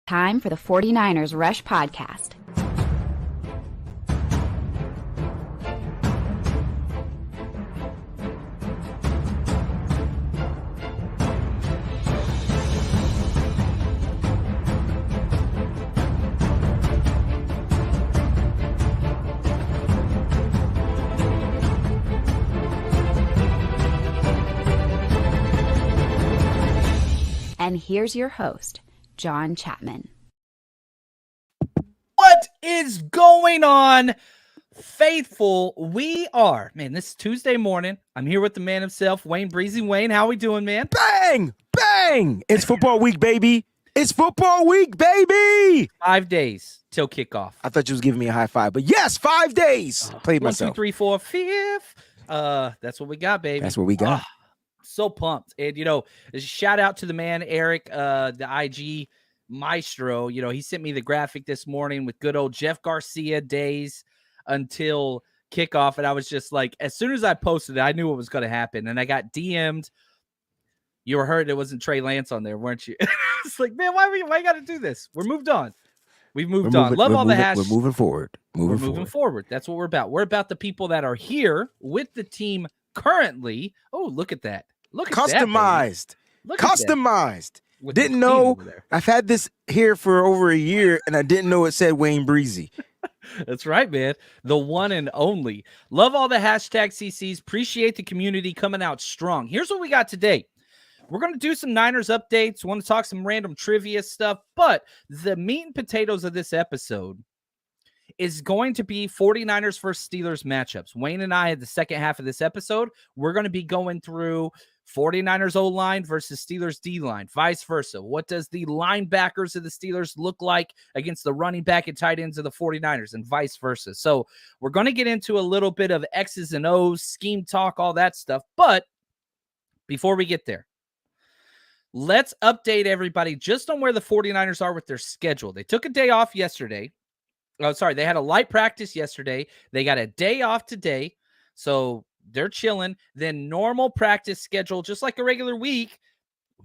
Time for the 49ers Rush Podcast. And here's your host, John Chapman. What is going on, faithful? We are, man, this is Tuesday morning. I'm here with the man himself, Wayne Breezy. Wayne, how we doing, man? Bang! Bang! It's football week, baby. It's football week, baby. 5 days till kickoff. I thought you was giving me a high five, but yes, 5 days. Played 1, myself. 2, 3, 4, 5th. That's what we got, baby. That's what we got. So pumped. And, a shout out to the man, Eric, the IG maestro. He sent me the graphic this morning with good old Jeff Garcia days until kickoff. And I was just like, as soon as I posted it, I knew what was going to happen. And I got DM'd. You were hurt. It wasn't Trey Lance on there, weren't you? It's like, man, why you got to do this? We're moved on. We've moved on. Love all the hashtags. We're moving forward. We're moving forward. That's what we're about. We're about the people that are here with the team currently. Oh, look at that. Look at customized. Look customized. Didn't know. I've had this here for over a year, and I didn't know it said Wayne Breezy. That's right, man. The one and only. Love all the hashtag CCs. Appreciate the community coming out strong. Here's what we got today. We're going to do some Niners updates. Want to talk some random trivia stuff, but the meat and potatoes of this episode is going to be 49ers versus Steelers matchups. Wayne and I, at the second half of this episode, we're going to be going through 49ers O-line versus Steelers D-line, vice versa. What does the linebackers of the Steelers look like against the running back and tight ends of the 49ers, and vice versa? So we're going to get into a little bit of X's and O's, scheme talk, all that stuff. But before we get there, let's update everybody just on where the 49ers are with their schedule. They took a day off yesterday. Oh, sorry. They had a light practice yesterday. They got a day off today. So they're chilling. Then normal practice schedule, just like a regular week.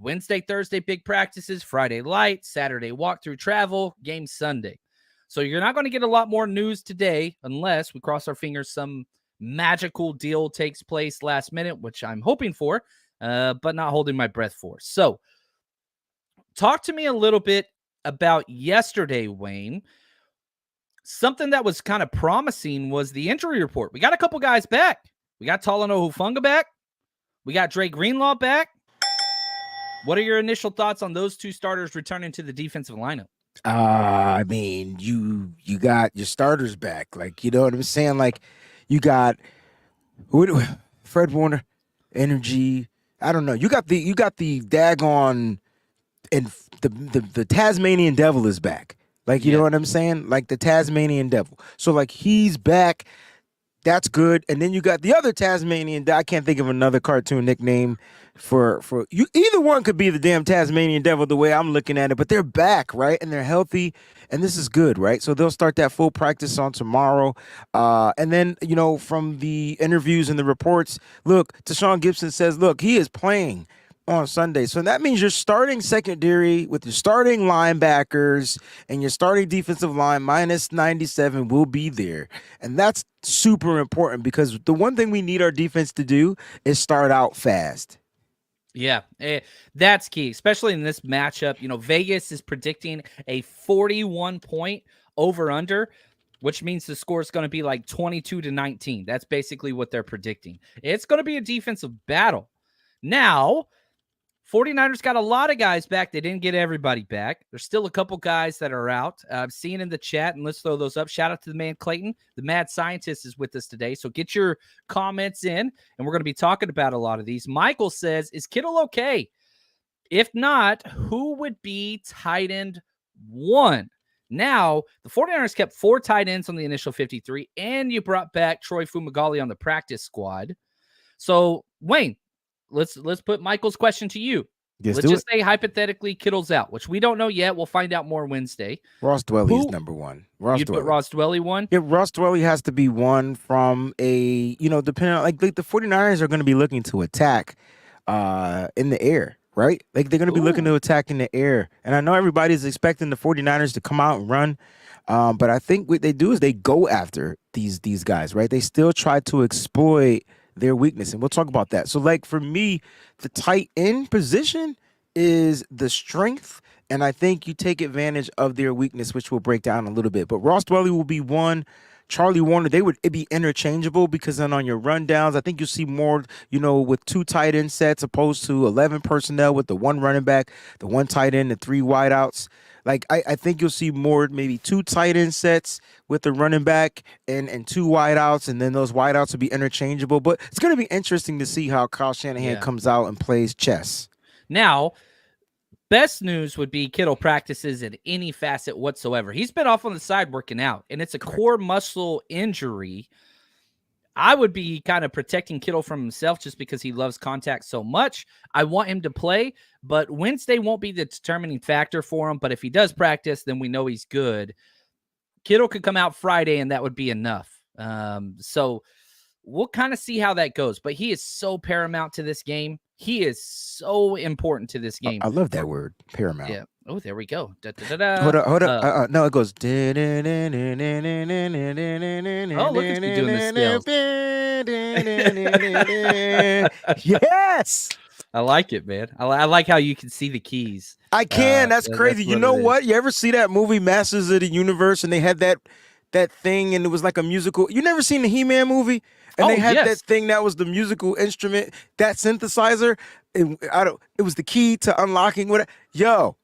Wednesday, Thursday, big practices. Friday, light. Saturday, walkthrough, travel. Game Sunday. So you're not going to get a lot more news today unless we cross our fingers some magical deal takes place last minute, which I'm hoping for, but not holding my breath for. So talk to me a little bit about yesterday, Wayne. Something that was kind of promising was the injury report. We got a couple guys back. We got Talanoa Hufanga back. We got Dre Greenlaw back. What are your initial thoughts on those two starters returning to the defensive lineup? I mean, you got your starters back. Like, you know what I'm saying? Like, you got Fred Warner, energy. I don't know. You got the daggone, and the Tasmanian Devil is back. Like, you know what I'm saying? Like the Tasmanian Devil. So, like, he's back. That's good. And then you got the other Tasmanian. I can't think of another cartoon nickname for you. Either one could be the damn Tasmanian Devil the way I'm looking at it. But they're back, right? And they're healthy. And this is good, right? So they'll start that full practice on tomorrow. And then, from the interviews and the reports, look, Tashawn Gibson says, look, he is playing on Sunday. So that means your starting secondary with your starting linebackers and your starting defensive line minus 97 will be there. And that's super important because the one thing we need our defense to do is start out fast. Yeah, that's key, especially in this matchup. Vegas is predicting a 41-point over-under, which means the score is going to be like 22-19. That's basically what they're predicting. It's going to be a defensive battle. Now, 49ers got a lot of guys back. They didn't get everybody back. There's still a couple guys that are out. I've seen in the chat, and let's throw those up. Shout out to the man Clayton. The mad scientist is with us today. So get your comments in, and we're going to be talking about a lot of these. Michael says, is Kittle okay? If not, who would be tight end 1? Now, the 49ers kept 4 tight ends on the initial 53, and you brought back Troy Fumagalli on the practice squad. So, Wayne, let's put Michael's question to you. Let's just say hypothetically Kittle's out, which we don't know yet. We'll find out more Wednesday. Ross Dwelley is number 1. You'd put Ross Dwelley 1? Yeah, Ross Dwelley has to be 1 from a, depending on, like the 49ers are going to be looking to attack in the air. right? Like they're going to be looking to Ooh. attack in the air. And I know everybody's expecting the 49ers to come out and run. But I think what they do is they go after these guys, right? They still try to exploit their weakness. And we'll talk about that. So like for me, the tight end position is the strength. And I think you take advantage of their weakness, which we'll break down a little bit. But Ross Dwelly will be one. Charlie Warner, it'd be interchangeable because then on your rundowns, I think you'll see more, with two tight end sets opposed to 11 personnel with the one running back, the one tight end, the three wideouts. Like I think you'll see more maybe two tight end sets with the running back and two wideouts, and then those wideouts will be interchangeable. But it's going to be interesting to see how Kyle Shanahan comes out and plays chess. Now, best news would be Kittle practices in any facet whatsoever. He's been off on the side working out, and it's a core muscle injury. I would be kind of protecting Kittle from himself just because he loves contact so much. I want him to play, but Wednesday won't be the determining factor for him. But if he does practice, then we know he's good. Kittle could come out Friday, and that would be enough. So we'll kind of see how that goes. But he is so paramount to this game. He is so important to this game. I love that word, paramount. Yeah. Oh, there we go. Da, da, da, da. Hold up. No, it goes. Oh, look at you doing the skills. Yes. I like it, man. I like how you can see the keys. I can. That's crazy. You know what? You ever see that movie Masters of the Universe and they had that thing and it was like a musical? You never seen the He-Man movie? And they had that thing that was the musical instrument, that synthesizer. It was the key to unlocking whatever. Yo,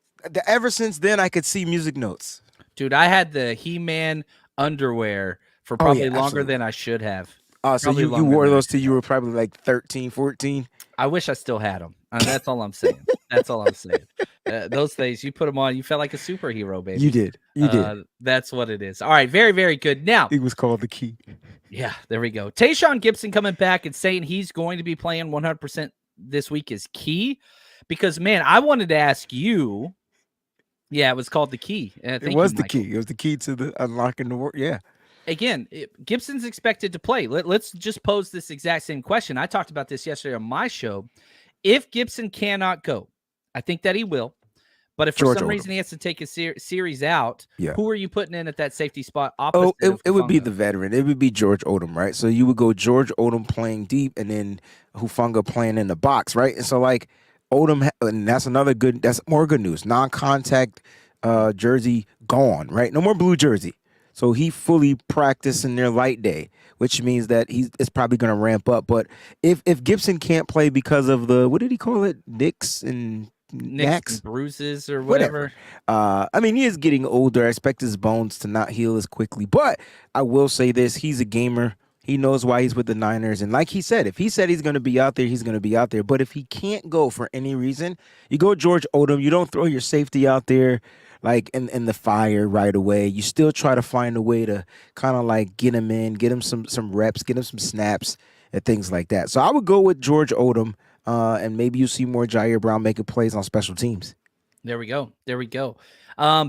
ever since then I could see music notes. Dude, I had the He-Man underwear for probably longer than I should have. So you wore those till you were probably like 13, 14? I wish I still had them. That's all I'm saying. That's all I'm saying. Those days, you put them on, you felt like a superhero, baby. You did. You did. That's what it is. All right, very, very good. Now, it was called the key. Yeah, there we go. Tayshaun Gibson coming back and saying he's going to be playing 100% this week is key. Because, man, I wanted to ask you. Yeah, it was called the key. It was the key. It was the key to the unlocking the world. Yeah. Again, Gibson's expected to play. Let's just pose this exact same question. I talked about this yesterday on my show. If Gibson cannot go, I think that he will. But if for some reason he has to take a series out, who are you putting in at that safety spot? It would be the veteran. It would be George Odom, right? So you would go George Odom playing deep and then Hufanga playing in the box, right? And so like Odom, and that's more good news. Non-contact jersey gone, right? No more blue jersey. So he fully practiced in their light day, which means that it's probably going to ramp up. But if Gibson can't play because of the, what did he call it? Nicks and bruises or whatever. I mean, he is getting older. I expect his bones to not heal as quickly. But I will say this, he's a gamer. He knows why he's with the Niners. And like he said, if he said he's going to be out there, he's going to be out there. But if he can't go for any reason, you go George Odom. You don't throw your safety out there like in the fire right away. You still try to find a way to kind of like get him in, get him some reps, get him some snaps and things like that. So I would go with George Odom, and maybe you see more Jair Brown making plays on special teams. There we go.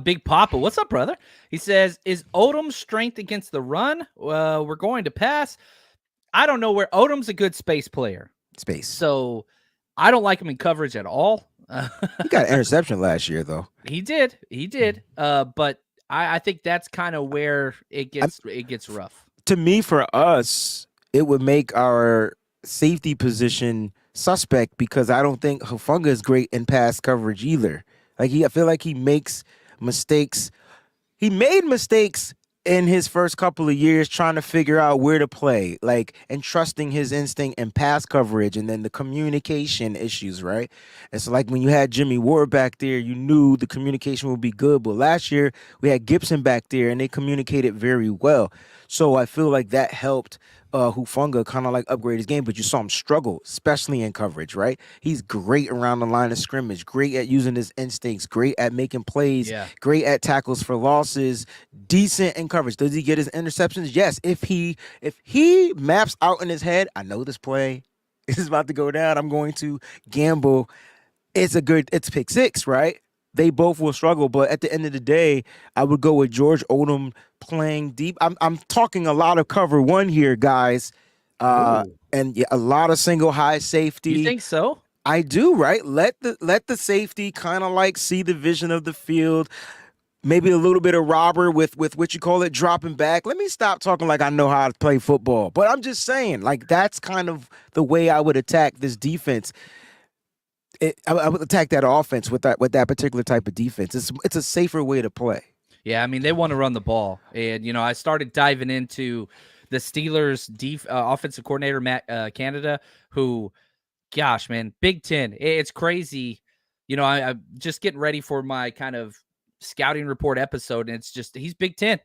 Big Papa, what's up, brother? He says, is Odom's strength against the run? We're going to pass. I don't know where Odom's a good space player. So I don't like him in coverage at all. He got an interception last year, though. He did. But I think that's kind of where it gets rough. To me, for us, it would make our safety position suspect because I don't think Hufanga is great in pass coverage either. I feel like he makes mistakes. He made mistakes in his first couple of years trying to figure out where to play, and trusting his instinct and pass coverage, and then the communication issues, right? And so when you had Jimmy Ward back there, you knew the communication would be good. But last year we had Gibson back there and they communicated very well. So I feel like that helped Hufanga kind of upgrade his game, but you saw him struggle, especially in coverage, right? He's great around the line of scrimmage, great at using his instincts, great at making plays, great at tackles for losses, decent in coverage. Does he get his interceptions? Yes. If he maps out in his head, I know this play is about to go down, I'm going to gamble. It's pick six, right? They both will struggle, but at the end of the day, I would go with George Odom playing deep. I'm talking a lot of cover one here, guys, and a lot of single high safety. You think so? I do, right? Let the safety kind of like see the vision of the field. Maybe a little bit of robber with what you call it, dropping back. Let me stop talking like I know how to play football. But I'm just saying, like, that's kind of the way I would attack this defense. I would attack that offense with that particular type of defense. It's a safer way to play. Yeah, I mean, they want to run the ball. And, I started diving into the Steelers offensive coordinator, Matt Canada, who, gosh, man, Big Ten. It's crazy. I'm just getting ready for my kind of scouting report episode, and it's just he's Big Ten.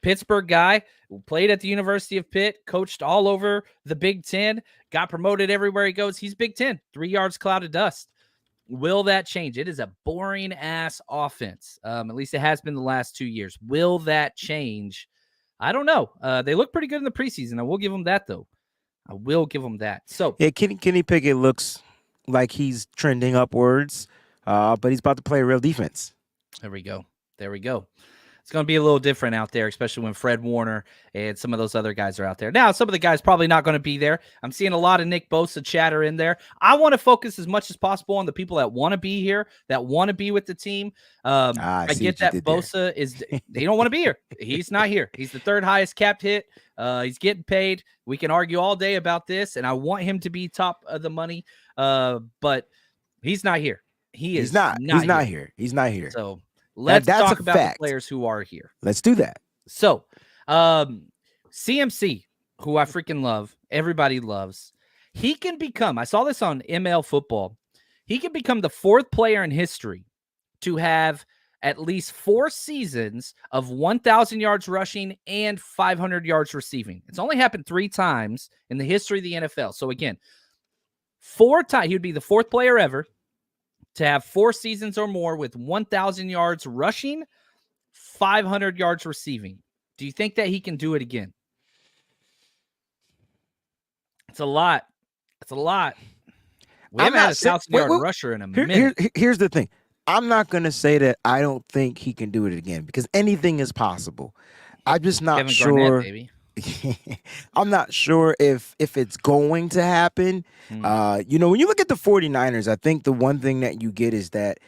Pittsburgh guy, played at the University of Pitt, coached all over the Big Ten, got promoted everywhere he goes. He's Big Ten, 3 yards cloud of dust. Will that change? It is a boring ass offense. At least it has been the last 2 years. Will that change? I don't know. They look pretty good in the preseason. I will give them that, though. I will give them that. So yeah, Kenny Pickett looks like he's trending upwards, but he's about to play a real defense. There we go. It's going to be a little different out there, especially when Fred Warner and some of those other guys are out there. Now, some of the guys probably not going to be there. I'm seeing a lot of Nick Bosa chatter in there. I want to focus as much as possible on the people that want to be here, that want to be with the team. I get that Bosa they don't want to be here. He's not here. He's the third highest capped hit. He's getting paid. We can argue all day about this, and I want him to be top of the money, but he's not here. He's not here. He's not here. So let's talk about the players who are here. Let's do that. So, CMC, who I freaking love, everybody loves, he can become, I saw this on ML Football, he can become the 4th player in history to have at least 4 seasons of 1,000 yards rushing and 500 yards receiving. It's only happened 3 times in the history of the NFL. So again, 4 times, he would be the 4th player ever to have 4 seasons or more with 1,000 yards rushing, 500 yards receiving. Do you think that he can do it again? It's a lot. We haven't had a 1,000-yard rusher in a minute. Here's the thing. I'm not going to say that I don't think he can do it again because anything is possible. I'm just not Kevin sure. Garnett, baby. I'm not sure if it's going to happen. When you look at the 49ers, I think the one thing that you get is that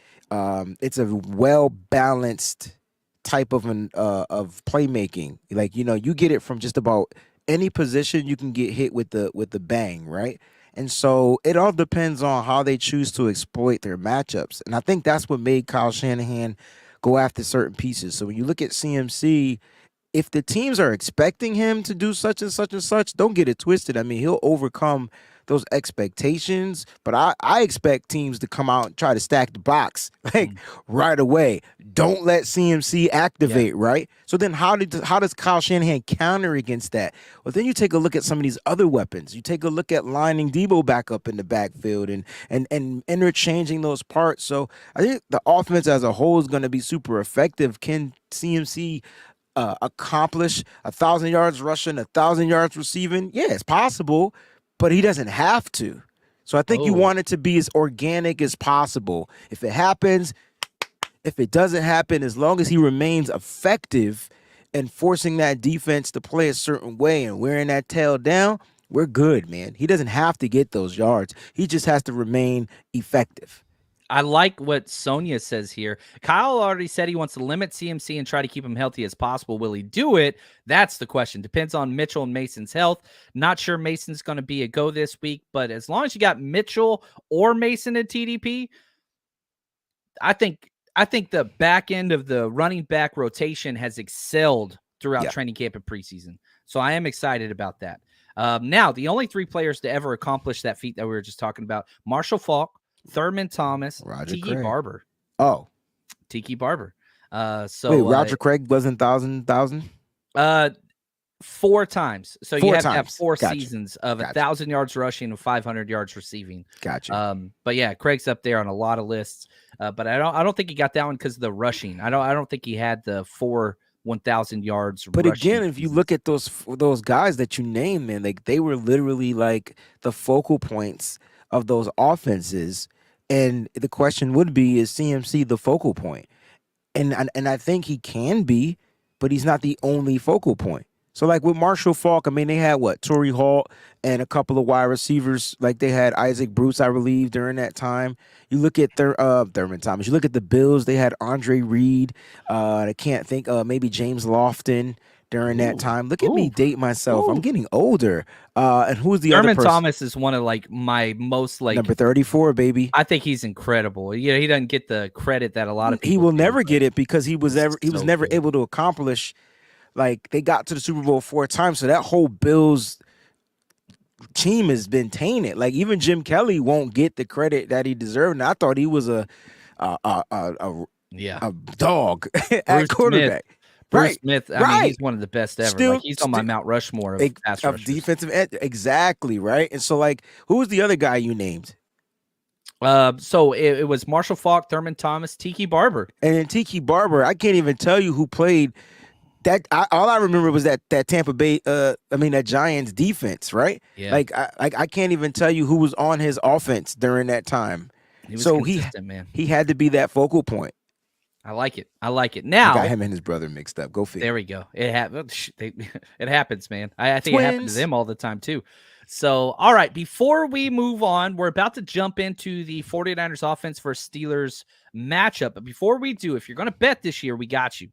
it's a well-balanced type of playmaking. Like, you get it from just about any position you can get hit with the bang, right? And so it all depends on how they choose to exploit their matchups. And I think that's what made Kyle Shanahan go after certain pieces. So when you look at CMC, if the teams are expecting him to do such and such and such, don't get it twisted. I mean, he'll overcome those expectations, but I expect teams to come out and try to stack the box right away. Don't let CMC activate, right? So then how does Kyle Shanahan counter against that? Well, then you take a look at some of these other weapons. You take a look at lining Debo back up in the backfield and interchanging those parts. So I think the offense as a whole is going to be super effective. Can CMC accomplish 1,000 yards rushing, 1,000 yards receiving? Yeah, it's possible, but he doesn't have to. So I think you want it to be as organic as possible. If it happens, if it doesn't happen, as long as he remains effective and forcing that defense to play a certain way and wearing that tail down, we're good, man. He doesn't have to get those yards. He just has to remain effective. I like what Sonia says here. Kyle already said he wants to limit CMC and try to keep him healthy as possible. Will he do it? That's the question. Depends on Mitchell and Mason's health. Not sure Mason's going to be a go this week, but as long as you got Mitchell or Mason at TDP, I think the back end of the running back rotation has excelled throughout training camp and preseason. So I am excited about that. Now, the only 3 players to ever accomplish that feat that we were just talking about, Marshall Faulk, Thurman Thomas, Tiki Barber. Oh. Tiki Barber. Wait, Roger Craig wasn't 1,000? 4 times. So you have to have 4 Gotcha. Seasons of 1,000 yards rushing and 500 yards receiving. Gotcha. But yeah, Craig's up there on a lot of lists. But I don't think he got that one because of the rushing. I don't think he had the 4 1,000 yards. But again, if you look at those guys that you named, man, like they were literally like the focal points of those offenses. And the question would be, is CMC the focal point? And I think he can be, but he's not the only focal point. So like with Marshall Falk, I mean they had what Torrey Hall and a couple of wide receivers. Like they had Isaac Bruce, I believe, during that time. You look at Thurman Thomas. You look at the Bills. They had Andre Reed. I can't think. Maybe James Lofton during that time. Look at me date myself. I'm getting older. And who's the other Thurman person? Thomas is one of like my most like number 34, baby. I think he's incredible. You know, he doesn't get the credit that a lot of people. He will do, never get it because he was never good. able to accomplish. Like they got to the Super Bowl 4 times, so that whole Bills team has been tainted. Like even Jim Kelly won't get the credit that he deserved. And I thought he was a dog at quarterback. Bruce Smith, I mean, he's one of the best ever. Still, like he's on my Mount Rushmore of pass rushers. Defensive end. Exactly, right? And so like who was the other guy you named? So it was Marshall Falk, Thurman Thomas, Tiki Barber. And then Tiki Barber, I can't even tell you who played that. All I remember was that Tampa Bay that Giants defense, right? Yeah. Like I can't even tell you who was on his offense during that time. He was consistent, man. He had to be that focal point. I like it. Now I got him and his brother mixed up. Go figure. There we go. It happens, man. I think it happens to them all the time too. So, all right, before we move on, we're about to jump into the 49ers offense versus Steelers matchup. But before we do, if you're going to bet this year, we got you.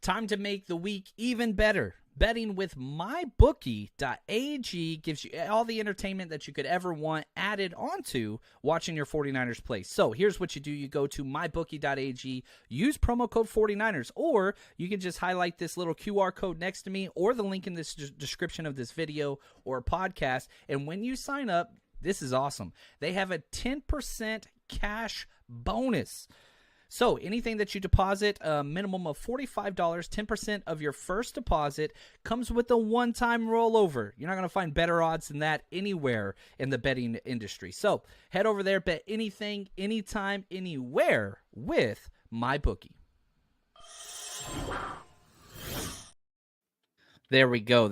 Time to make the week even better. Betting with mybookie.ag gives you all the entertainment that you could ever want added onto watching your 49ers play. So here's what you do. You go to mybookie.ag, use promo code 49ers, or you can just highlight this little QR code next to me or the link in this description of this video or podcast. And when you sign up, this is awesome. They have a 10% cash bonus. So anything that you deposit, a minimum of $45, 10% of your first deposit comes with a one-time rollover. You're not going to find better odds than that anywhere in the betting industry. So head over there, bet anything, anytime, anywhere with MyBookie. There we go.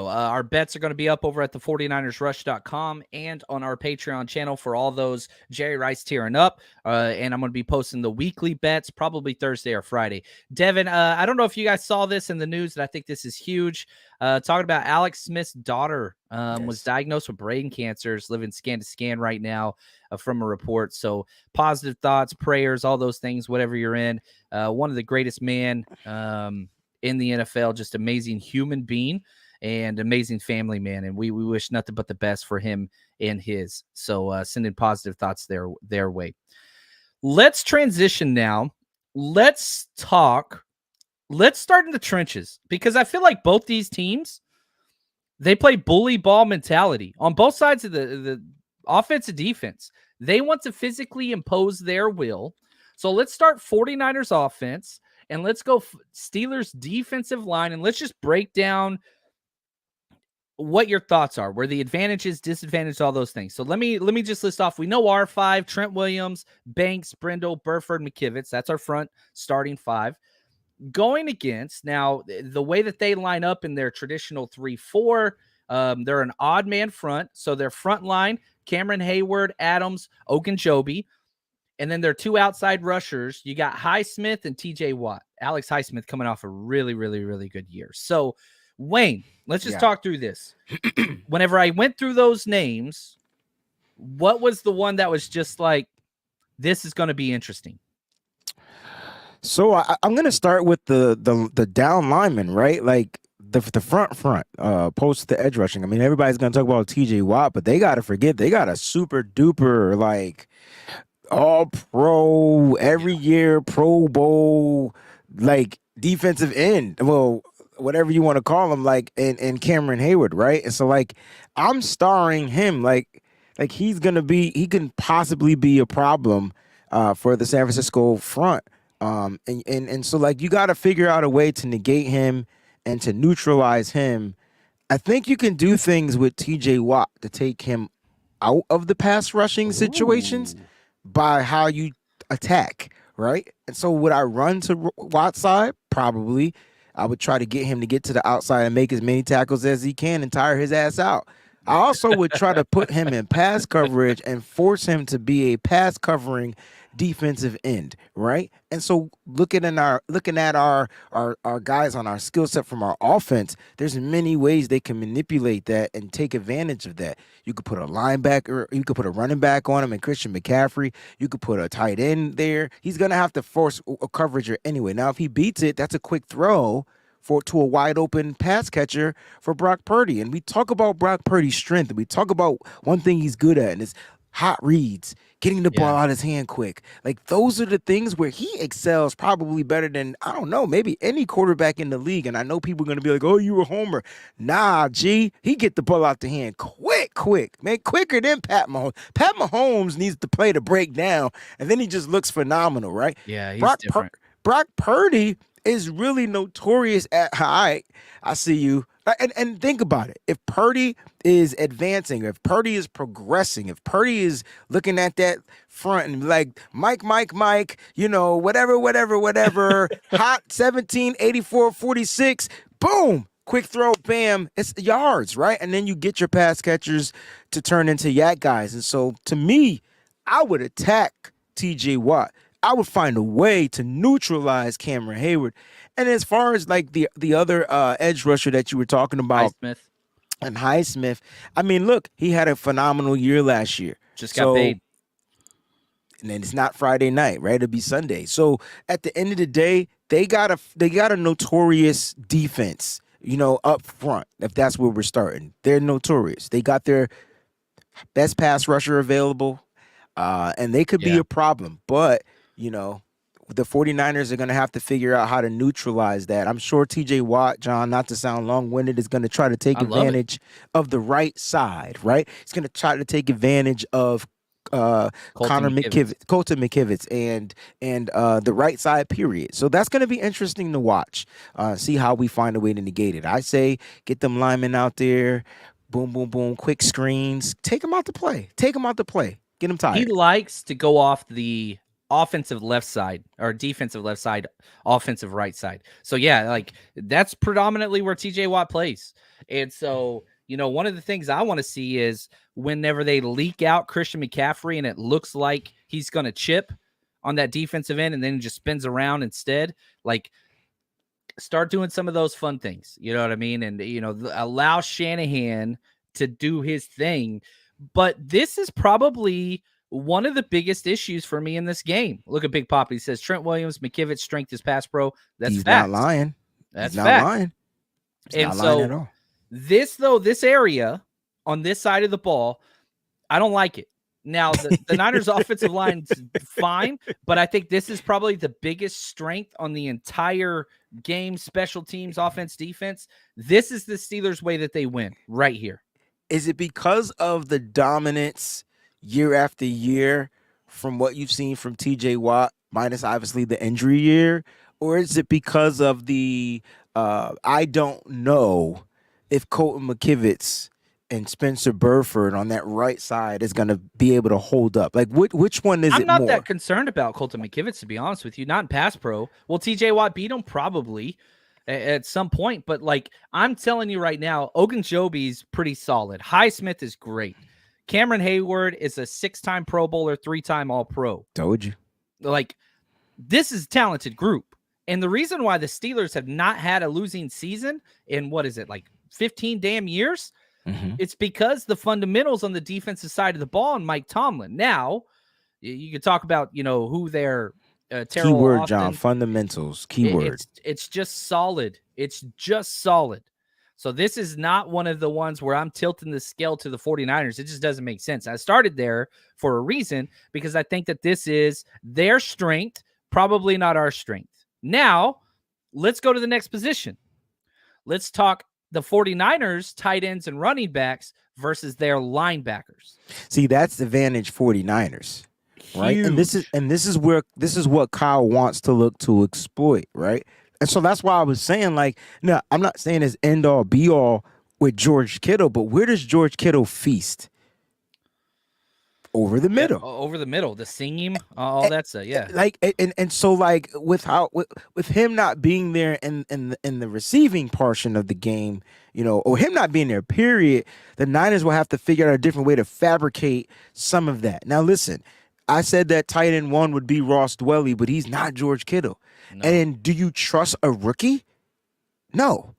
Our bets are going to be up over at the 49ersrush.com and on our Patreon channel for all those Jerry Rice tearing up. And I'm going to be posting the weekly bets probably Thursday or Friday. Devin, I don't know if you guys saw this in the news, but I think this is huge. Talking about Alex Smith's daughter was diagnosed with brain cancers, living scan to scan right now from a report. So positive thoughts, prayers, all those things, whatever you're in. One of the greatest men in the NFL, just amazing human being and amazing family man. And we wish nothing but the best for him and his. So sending positive thoughts their way. Let's transition now. Let's start in the trenches because I feel like both these teams, they play bully ball mentality on both sides of the offense and defense. They want to physically impose their will. So let's start 49ers offense. And let's go Steelers defensive line, and let's just break down what your thoughts are, where the advantages, disadvantages, all those things. So let me just list off. We know our 5, Trent Williams, Banks, Brindle, Burford, McKivitz. That's our front starting 5. Going against, now, the way that they line up in their traditional 3-4, they're an odd man front. So their front line, Cameron Hayward, Adams, Ogunjobi. And then their 2 outside rushers, you got Highsmith and TJ Watt. Alex Highsmith coming off a really, really, really good year. So, Wayne, let's just talk through this. Whenever I went through those names, what was the one that was just like, this is going to be interesting? So I'm going to start with the down lineman, right? Like the front, post the edge rushing. I mean, everybody's going to talk about TJ Watt, but they got to forget they got a super duper like all pro every year Pro Bowl like defensive end, well, whatever you want to call him, like in Cameron Hayward, right? And so like I'm starring him like he can possibly be a problem for the San Francisco front, and so like you got to figure out a way to negate him and to neutralize him. I think you can do things with TJ Watt to take him out of the pass rushing situations by how you attack, right? And so would I run to Watt's side? Probably. I would try to get him to get to the outside and make as many tackles as he can and tire his ass out. I also would try to put him in pass coverage and force him to be a pass covering defensive end, right? And so looking at our guys on our skill set from our offense, there's many ways they can manipulate that and take advantage of that. You could put a linebacker, you could put a running back on him and Christian McCaffrey. You could put a tight end there. He's gonna have to force a coverager anyway. Now, if he beats it, that's a quick throw to a wide open pass catcher for Brock Purdy. And we talk about Brock Purdy's strength, and we talk about one thing he's good at, and it's hot reads, getting the ball out of his hand quick. Like, those are the things where he excels probably better than, I don't know, maybe any quarterback in the league. And I know people are going to be like, oh, you a homer. Nah, G, he get the ball out the hand quick, man, quicker than Pat Mahomes. Pat Mahomes needs to play the break down, and then he just looks phenomenal, right? Yeah, he's different. Brock Purdy is really notorious at high. I see you. And think about it. If Purdy is advancing, if Purdy is progressing, if Purdy is looking at that front and like, Mike, whatever, hot 17, 84, 46, boom, quick throw, bam, it's yards, right? And then you get your pass catchers to turn into yak guys. And so to me, I would attack TJ Watt. I would find a way to neutralize Cameron Hayward. And as far as like the other edge rusher that you were talking about, Highsmith, I mean, look, he had a phenomenal year last year. Just got paid. And then it's not Friday night, right? It'll be Sunday. So at the end of the day, they got a notorious defense, up front. If that's where we're starting, they're notorious. They got their best pass rusher available, and they could be a problem, but. The 49ers are going to have to figure out how to neutralize that. I'm sure TJ Watt, John, not to sound long-winded, is going to try to take advantage of the right side, right? He's going to try to take advantage of Colton McKivitz and the right side, period. So that's going to be interesting to watch, see how we find a way to negate it. I say get them linemen out there, boom, boom, boom, quick screens. Take them out to play. Get them tired. He likes to go off the offensive left side or defensive left side, offensive right side. So yeah, like that's predominantly where TJ Watt plays. And so, one of the things I want to see is whenever they leak out Christian McCaffrey and it looks like he's going to chip on that defensive end and then just spins around instead, like start doing some of those fun things. You know what I mean? And, allow Shanahan to do his thing. But this is probably one of the biggest issues for me in this game. Look at Big Papa. He says Trent Williams, McKivitz strength is pass pro. He's not lying. That's not lying. And so at all. This area on this side of the ball, I don't like it. Now the Niners offensive line's fine, but I think this is probably the biggest strength on the entire game, special teams, offense, defense. This is the Steelers' way that they win right here. Is it because of the dominance year after year from what you've seen from TJ Watt, minus obviously the injury year? Or is it because of the, I don't know if Colton McKivitz and Spencer Burford on that right side is going to be able to hold up? Like, which one is it more? I'm not that concerned about Colton McKivitz, to be honest with you. Not in pass pro. Will TJ Watt beat him? Probably at some point. But, like, I'm telling you right now, Ogunjobi's pretty solid. Highsmith is great. Cameron Hayward is a 6-time Pro Bowler, 3-time All-Pro. Told you. Like, this is a talented group. And the reason why the Steelers have not had a losing season in, 15 damn years? Mm-hmm. It's because the fundamentals on the defensive side of the ball and Mike Tomlin. Now, you could talk about, who they're keyword, Austin. John, fundamentals, keyword. It's just solid. It's just solid. So this is not one of the ones where I'm tilting the scale to the 49ers. It just doesn't make sense. I started there for a reason because I think that this is their strength, probably not our strength. Now, let's go to the next position. Let's talk the 49ers tight ends and running backs versus their linebackers. See, that's the advantage 49ers. Right? Huge. And this is what Kyle wants to look to exploit, right? And so that's why I was saying, like, no, I'm not saying it's end all be all with George Kittle, but where does George Kittle feast? over the middle. Over the middle, the seam, all that stuff. Yeah, like and so like with him not being there in the receiving portion of the game, or him not being there, period, the Niners will have to figure out a different way to fabricate some of that. Now, listen, I said that tight end 1 would be Ross Dwelly, but he's not George Kittle. No. And do you trust a rookie? No,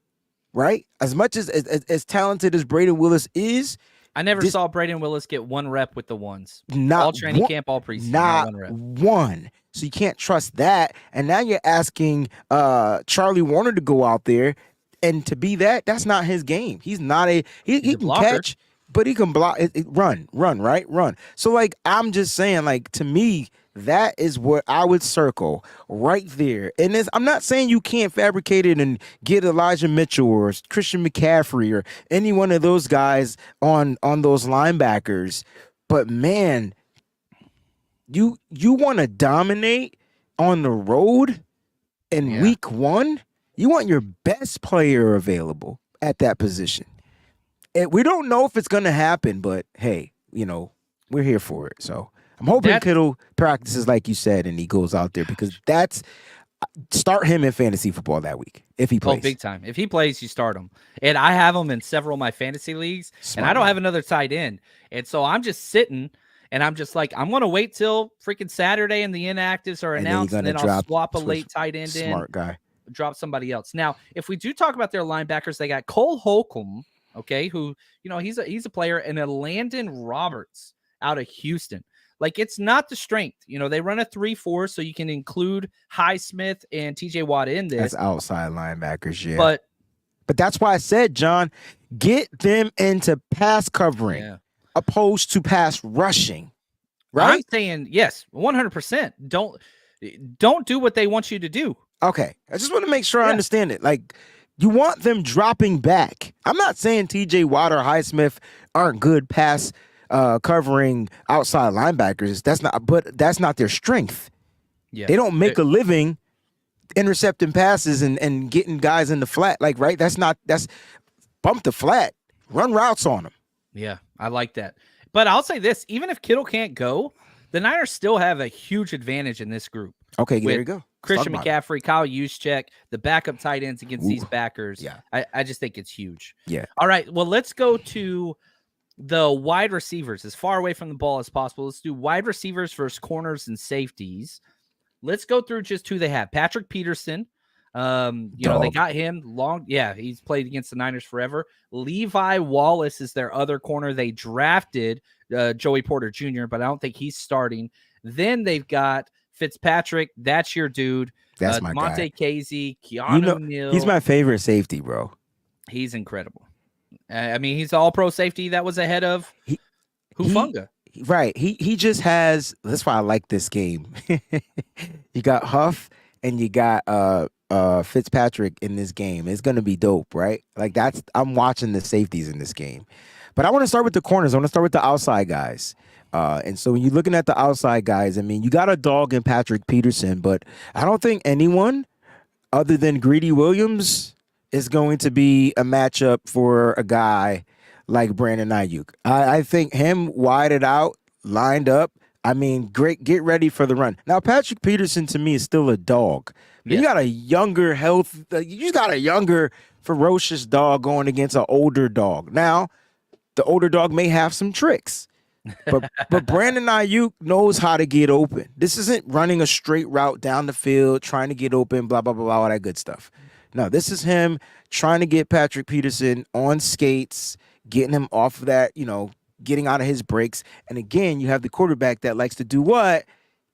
right? As much as talented as Braden Willis is, I never saw Braden Willis get 1 rep with the ones. Not all training one, camp, all preseason. Not 1 rep. one. So you can't trust that. And now you're asking Charlie Warner to go out there and to be that. That's not his game. He's not he can blocker. catch, but he can block. Run, right? Run. So like I'm just saying, like to me, that is what I would circle right there. And I'm not saying you can't fabricate it and get Elijah Mitchell or Christian McCaffrey or any one of those guys on those linebackers. But man, you want to dominate on the road in week 1? You want your best player available at that position. And we don't know if it's going to happen, but hey, we're here for it. So I'm hoping Kittle practices like you said, and he goes out there because start him in fantasy football that week if he plays. Oh, big time. If he plays, you start him. And I have him in several of my fantasy leagues, and I don't have another tight end. And so I'm just sitting, and I'm just like, I'm going to wait till freaking Saturday and the inactives are announced, and then I'll swap a late tight end in. Smart guy. Drop somebody else. Now, if we do talk about their linebackers, they got Cole Holcomb, okay, who, he's a player, and a Landon Roberts out of Houston. Like, it's not the strength. They run a 3-4, so you can include Highsmith and TJ Watt in this. That's outside linebackers, yeah. But that's why I said, John, get them into pass covering opposed to pass rushing. Right? I'm saying, yes, 100%. Don't do what they want you to do. Okay. I just want to make sure I understand it. Like, you want them dropping back. I'm not saying TJ Watt or Highsmith aren't good pass covering outside linebackers. That's not their strength. Yeah. They don't make a living intercepting passes and getting guys in the flat. Like, right? That's bump the flat, run routes on them. Yeah, I like that. But I'll say this, even if Kittle can't go, the Niners still have a huge advantage in this group. Okay, there you go. Christian McCaffrey, Kyle Juszczyk, the backup tight ends against these backers. Yeah. I just think it's huge. Yeah. All right, well, let's go to the wide receivers as far away from the ball as possible. Let's do wide receivers versus corners and safeties. Let's go through just who they have. Patrick Peterson. They got him long. Yeah, he's played against the Niners forever. Levi Wallace is their other corner. They drafted Joey Porter Jr., but I don't think he's starting. Then they've got Fitzpatrick. That's your dude. That's my guy. Monte Casey, Keanu Neal. He's my favorite safety, bro. He's incredible. I mean, he's all pro safety that was ahead of Hufanga. Right. He just has. That's why I like this game. You got Huff and you got Fitzpatrick in this game. It's gonna be dope, right? Like I'm watching the safeties in this game. But I want to start with the corners. I want to start with the outside guys. And so when you're looking at the outside guys, I mean, you got a dog in Patrick Peterson, but I don't think anyone other than Greedy Williams is going to be a matchup for a guy like Brandon Ayuk. I think him widened out, lined up. I mean, great. Get ready for the run. Now, Patrick Peterson to me is still a dog. Yeah. You got a younger you got a younger ferocious dog going against an older dog. Now, the older dog may have some tricks, but Brandon Ayuk knows how to get open. This isn't running a straight route down the field, trying to get open, blah, blah, blah, all that good stuff. No, this is him trying to get Patrick Peterson on skates, getting him off of that, getting out of his breaks. And again, you have the quarterback that likes to do what?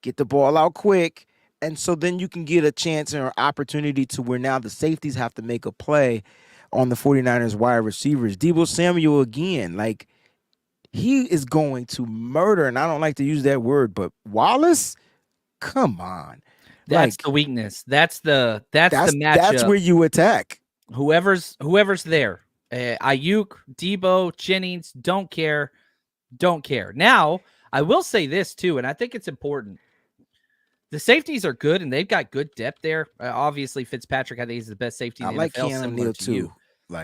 Get the ball out quick. And so then you can get a chance or opportunity to where now the safeties have to make a play on the 49ers wide receivers. Deebo Samuel again, like he is going to murder. And I don't like to use that word, but Wallace, come on. That's the weakness. That's the matchup. That's where you attack. Whoever's there. Ayuk, Deebo, Jennings, don't care. Now, I will say this too, and I think it's important. The safeties are good, and they've got good depth there. Obviously, Fitzpatrick, I think, is the best safety in the NFL. Keanu Neal too.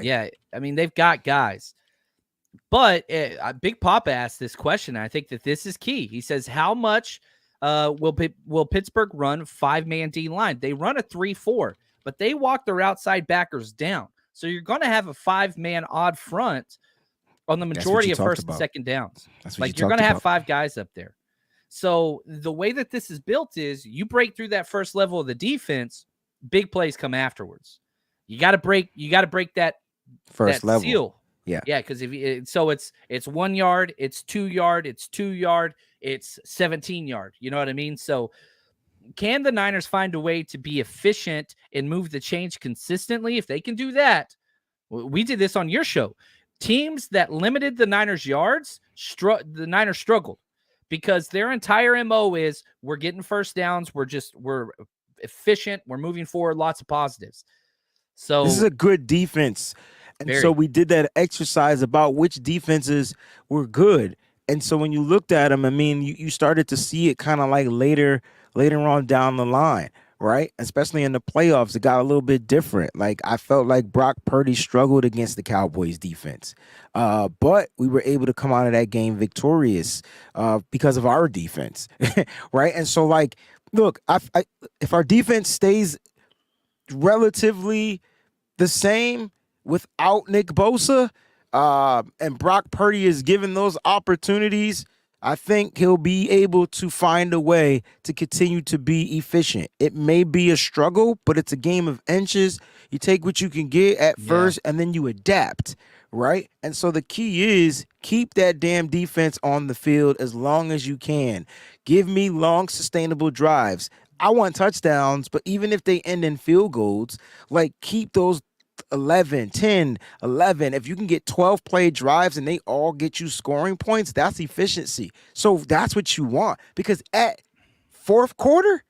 Yeah, I mean, they've got guys. But Big Pop asked this question. And I think that this is key. He says, how much will Pittsburgh run 5-man D line? They run a 3-4, but they walk their outside backers down. So you're going to have a 5-man odd front on the majority of first and second downs. Like you're going to have 5 guys up there. So the way that this is built is you break through that first level of the defense, big plays come afterwards. You got to break that first level seal. Yeah. Because it's 1 yard, it's 2 yard, it's 2 yard, it's 17 yard. You know what I mean? So can the Niners find a way to be efficient and move the change consistently? If they can do that, we did this on your show. Teams that limited the Niners yards, the Niners struggled because their entire MO is we're getting first downs. We're efficient. We're moving forward. Lots of positives. So this is a good defense. And so we did that exercise about which defenses were good. And so when you looked at them, I mean, you started to see it kind of like later on down the line, right? Especially in the playoffs, it got a little bit different. Like I felt like Brock Purdy struggled against the Cowboys defense. But we were able to come out of that game victorious because of our defense, right? And so like, look, if our defense stays relatively the same without Nick Bosa, and Brock Purdy is given those opportunities, I think he'll be able to find a way to continue to be efficient. It may be a struggle, but it's a game of inches. You take what you can get at first, and then you adapt, right? And so the key is keep that damn defense on the field as long as you can. Give me long, sustainable drives. I want touchdowns, but even if they end in field goals, like keep those 11, 10, 11. If you can get 12 play drives and they all get you scoring points, that's efficiency. So that's what you want, because at fourth quarter,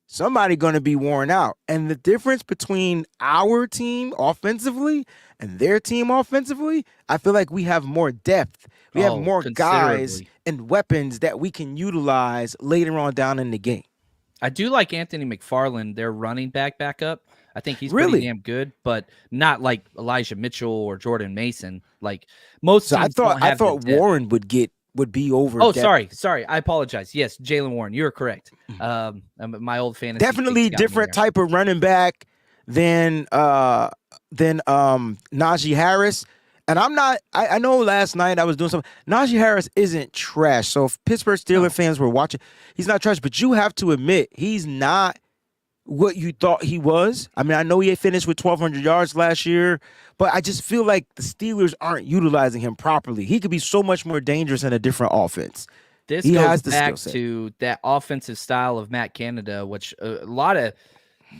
somebody going to be worn out. And the difference between our team offensively and their team offensively, I feel like we have more depth. We have more guys and weapons that we can utilize later on down in the game. I do like Anthony McFarland, their running backup. I think he's pretty damn good, but not like Elijah Mitchell or Jordan Mason. Like most teams I thought Warren would be over. Oh, sorry. I apologize. Yes, Jalen Warren. You're correct. My old fantasy definitely different type of running back than Najee Harris. And I know last night I was doing something. Najee Harris isn't trash. So if Pittsburgh Steelers fans were watching, he's not trash, but you have to admit he's not what you thought he was. I mean, I know he finished with 1,200 yards last year, but I just feel like the Steelers aren't utilizing him properly. He could be so much more dangerous in a different offense. This goes back to that offensive style of Matt Canada, which a lot of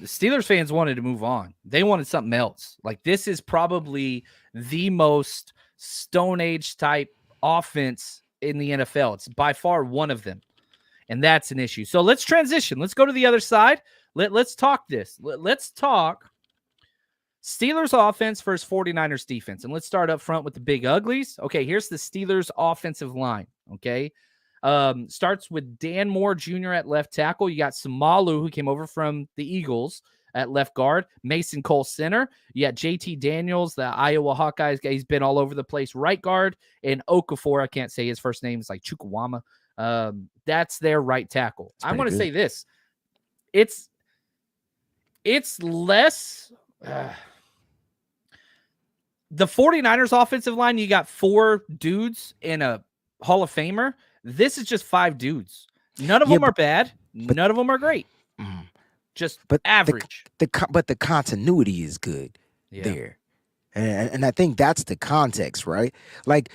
Steelers fans wanted to move on. They wanted something else. Like this is probably the most Stone Age type offense in the NFL. It's by far one of them, and that's an issue. So let's transition. Let's go to the other side. Let's talk this. Let's talk Steelers offense versus 49ers defense. And let's start up front with the big uglies. Okay, here's the Steelers offensive line. Okay. Starts with Dan Moore Jr. at left tackle. You got Samalu, who came over from the Eagles, at left guard. Mason Cole center. You got JT Daniels, the Iowa Hawkeyes guy. He's been all over the place. Right guard. And Okafor, I can't say his first name. It's like Chukwuemeka. That's their right tackle. I want to say this. It's less the 49ers offensive line, you got 4 dudes and a Hall of Famer. This is just 5 dudes. None of them are bad. None of them are great. Just average. But the continuity is good there. And I think that's the context, right? Like,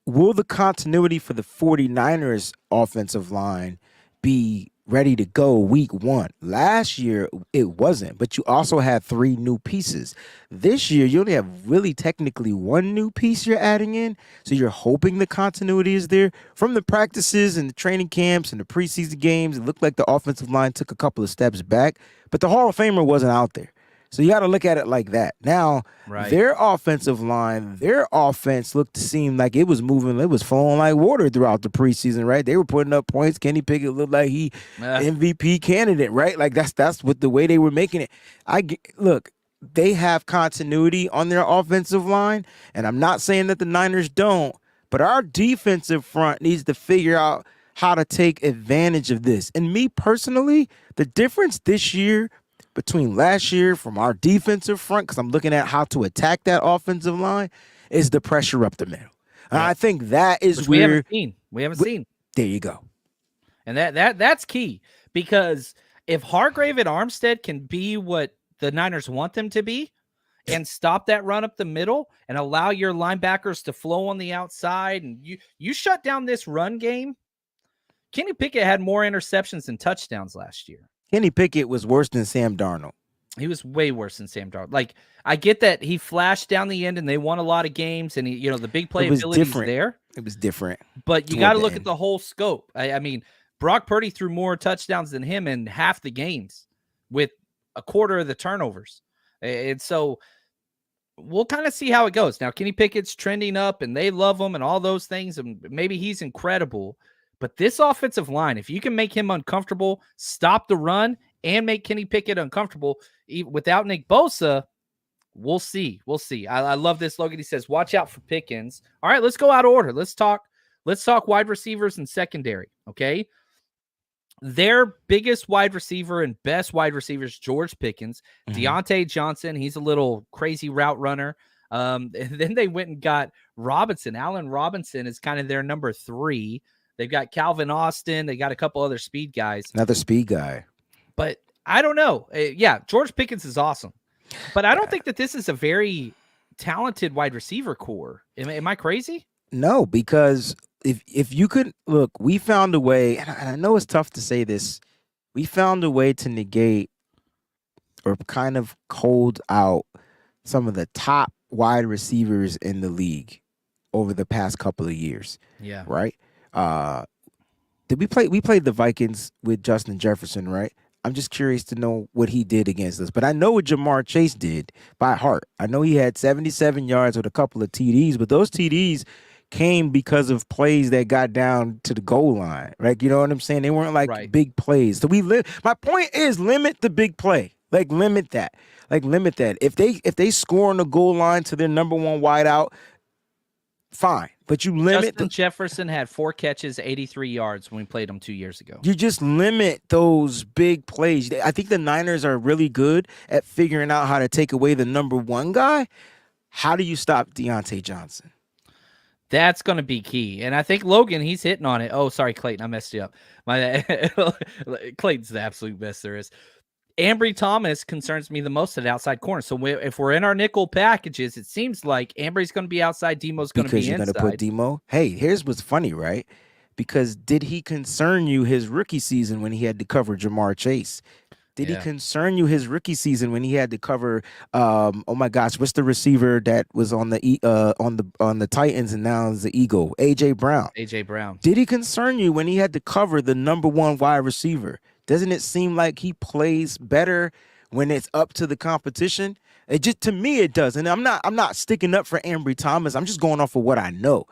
will the continuity for the 49ers offensive line be ready to go week 1? Last year, it wasn't, but you also had 3 new pieces. This year, you only have really technically 1 new piece you're adding in, so you're hoping the continuity is there. From the practices and the training camps and the preseason games, it looked like the offensive line took a couple of steps back, but the Hall of Famer wasn't out there. So you got to look at it like that. Now, their offensive line, their offense looked to seem like it was moving, it was flowing like water throughout the preseason, right? They were putting up points. Kenny Pickett looked like he MVP candidate, right? Like that's what the way they were making it. Look, they have continuity on their offensive line, and I'm not saying that the Niners don't, but our defensive front needs to figure out how to take advantage of this. And me personally, the difference this year between last year from our defensive front, because I'm looking at how to attack that offensive line, is the pressure up the middle. And I think that is Which where we haven't seen. There you go. And that's key, because if Hargrave and Armstead can be what the Niners want them to be and stop that run up the middle and allow your linebackers to flow on the outside, and you shut down this run game. Kenny Pickett had more interceptions than touchdowns last year. Kenny Pickett was worse than Sam Darnold. He was way worse than Sam Darnold. Like, I get that he flashed down the end and they won a lot of games, and he, the big playability is there. It was different. But you got to look at the whole scope. I mean, Brock Purdy threw more touchdowns than him in half the games with a quarter of the turnovers. And so we'll kind of see how it goes. Now, Kenny Pickett's trending up and they love him and all those things, and maybe he's incredible. But this offensive line, if you can make him uncomfortable, stop the run, and make Kenny Pickett uncomfortable without Nick Bosa, we'll see. We'll see. I love this. Logan, he says, watch out for Pickens. All right, let's go out of order. Let's talk wide receivers and secondary, okay? Their biggest wide receiver and best wide receiver is George Pickens. Deontay Johnson, he's a little crazy route runner. And then they went and got Robinson. Allen Robinson is kind of their number 3. They've got Calvin Austin. They got a couple other speed guys. Another speed guy. But I don't know. Yeah, George Pickens is awesome. But I don't think that this is a very talented wide receiver core. Am I crazy? No, because if you could look, we found a way, and I know it's tough to say this, we found a way to negate or kind of hold out some of the top wide receivers in the league over the past couple of years. Yeah. Right? Did we played the Vikings with Justin Jefferson, right? I'm just curious to know what he did against us. But I know what Jamar Chase did by heart. I know he had 77 yards with a couple of TDs, but those TDs came because of plays that got down to the goal line, right? You know what I'm saying? They weren't like big plays. So my point is limit the big play. Like limit that. If they score on the goal line to their number 1 wideout, fine. But you limit. Justin Jefferson had 4 catches, 83 yards when we played him 2 years ago. You just limit those big plays. I think the Niners are really good at figuring out how to take away the number 1 guy. How do you stop Deontay Johnson? That's going to be key. And I think Logan, he's hitting on it. Oh, sorry, Clayton. I messed you up. Clayton's the absolute best there is. Ambry Thomas concerns me the most at outside corner. So if we're in our nickel packages, it seems like Ambry's going to be outside, Demo's going to be inside. Because you're going to put Demo? Hey, here's what's funny, right? Because did he concern you his rookie season when he had to cover Jamar Chase? Did he concern you his rookie season when he had to cover? Oh my gosh, what's the receiver that was on the Titans and now is the Eagle? AJ Brown. AJ Brown. Did he concern you when he had to cover the number 1 wide receiver? Doesn't it seem like he plays better when it's up to the competition? It just, to me, it does. And I'm not sticking up for Ambry Thomas. I'm just going off of what I know.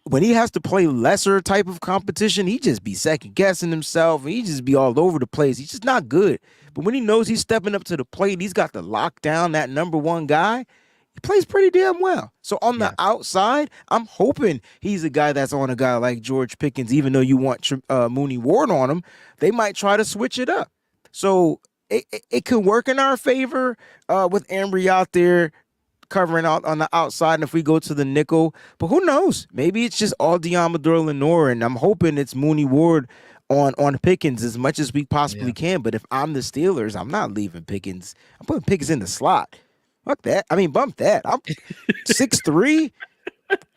When he has to play lesser type of competition, he just be second guessing himself. He just be all over the place. He's just not good. But when he knows he's stepping up to the plate, he's got to lock down that number 1 guy. He plays pretty damn well. So on the outside, I'm hoping he's a guy that's on a guy like George Pickens. Even though you want Mooney Ward on him, they might try to switch it up. So it could work in our favor with Ambry out there covering out on the outside, and if we go to the nickel, but who knows? Maybe it's just all Deommodore Lenoir, and I'm hoping it's Mooney Ward on Pickens as much as we possibly can. But if I'm the Steelers, I'm not leaving Pickens. I'm putting Pickens in the slot. Fuck that. I mean, bump that. I'm 6'3".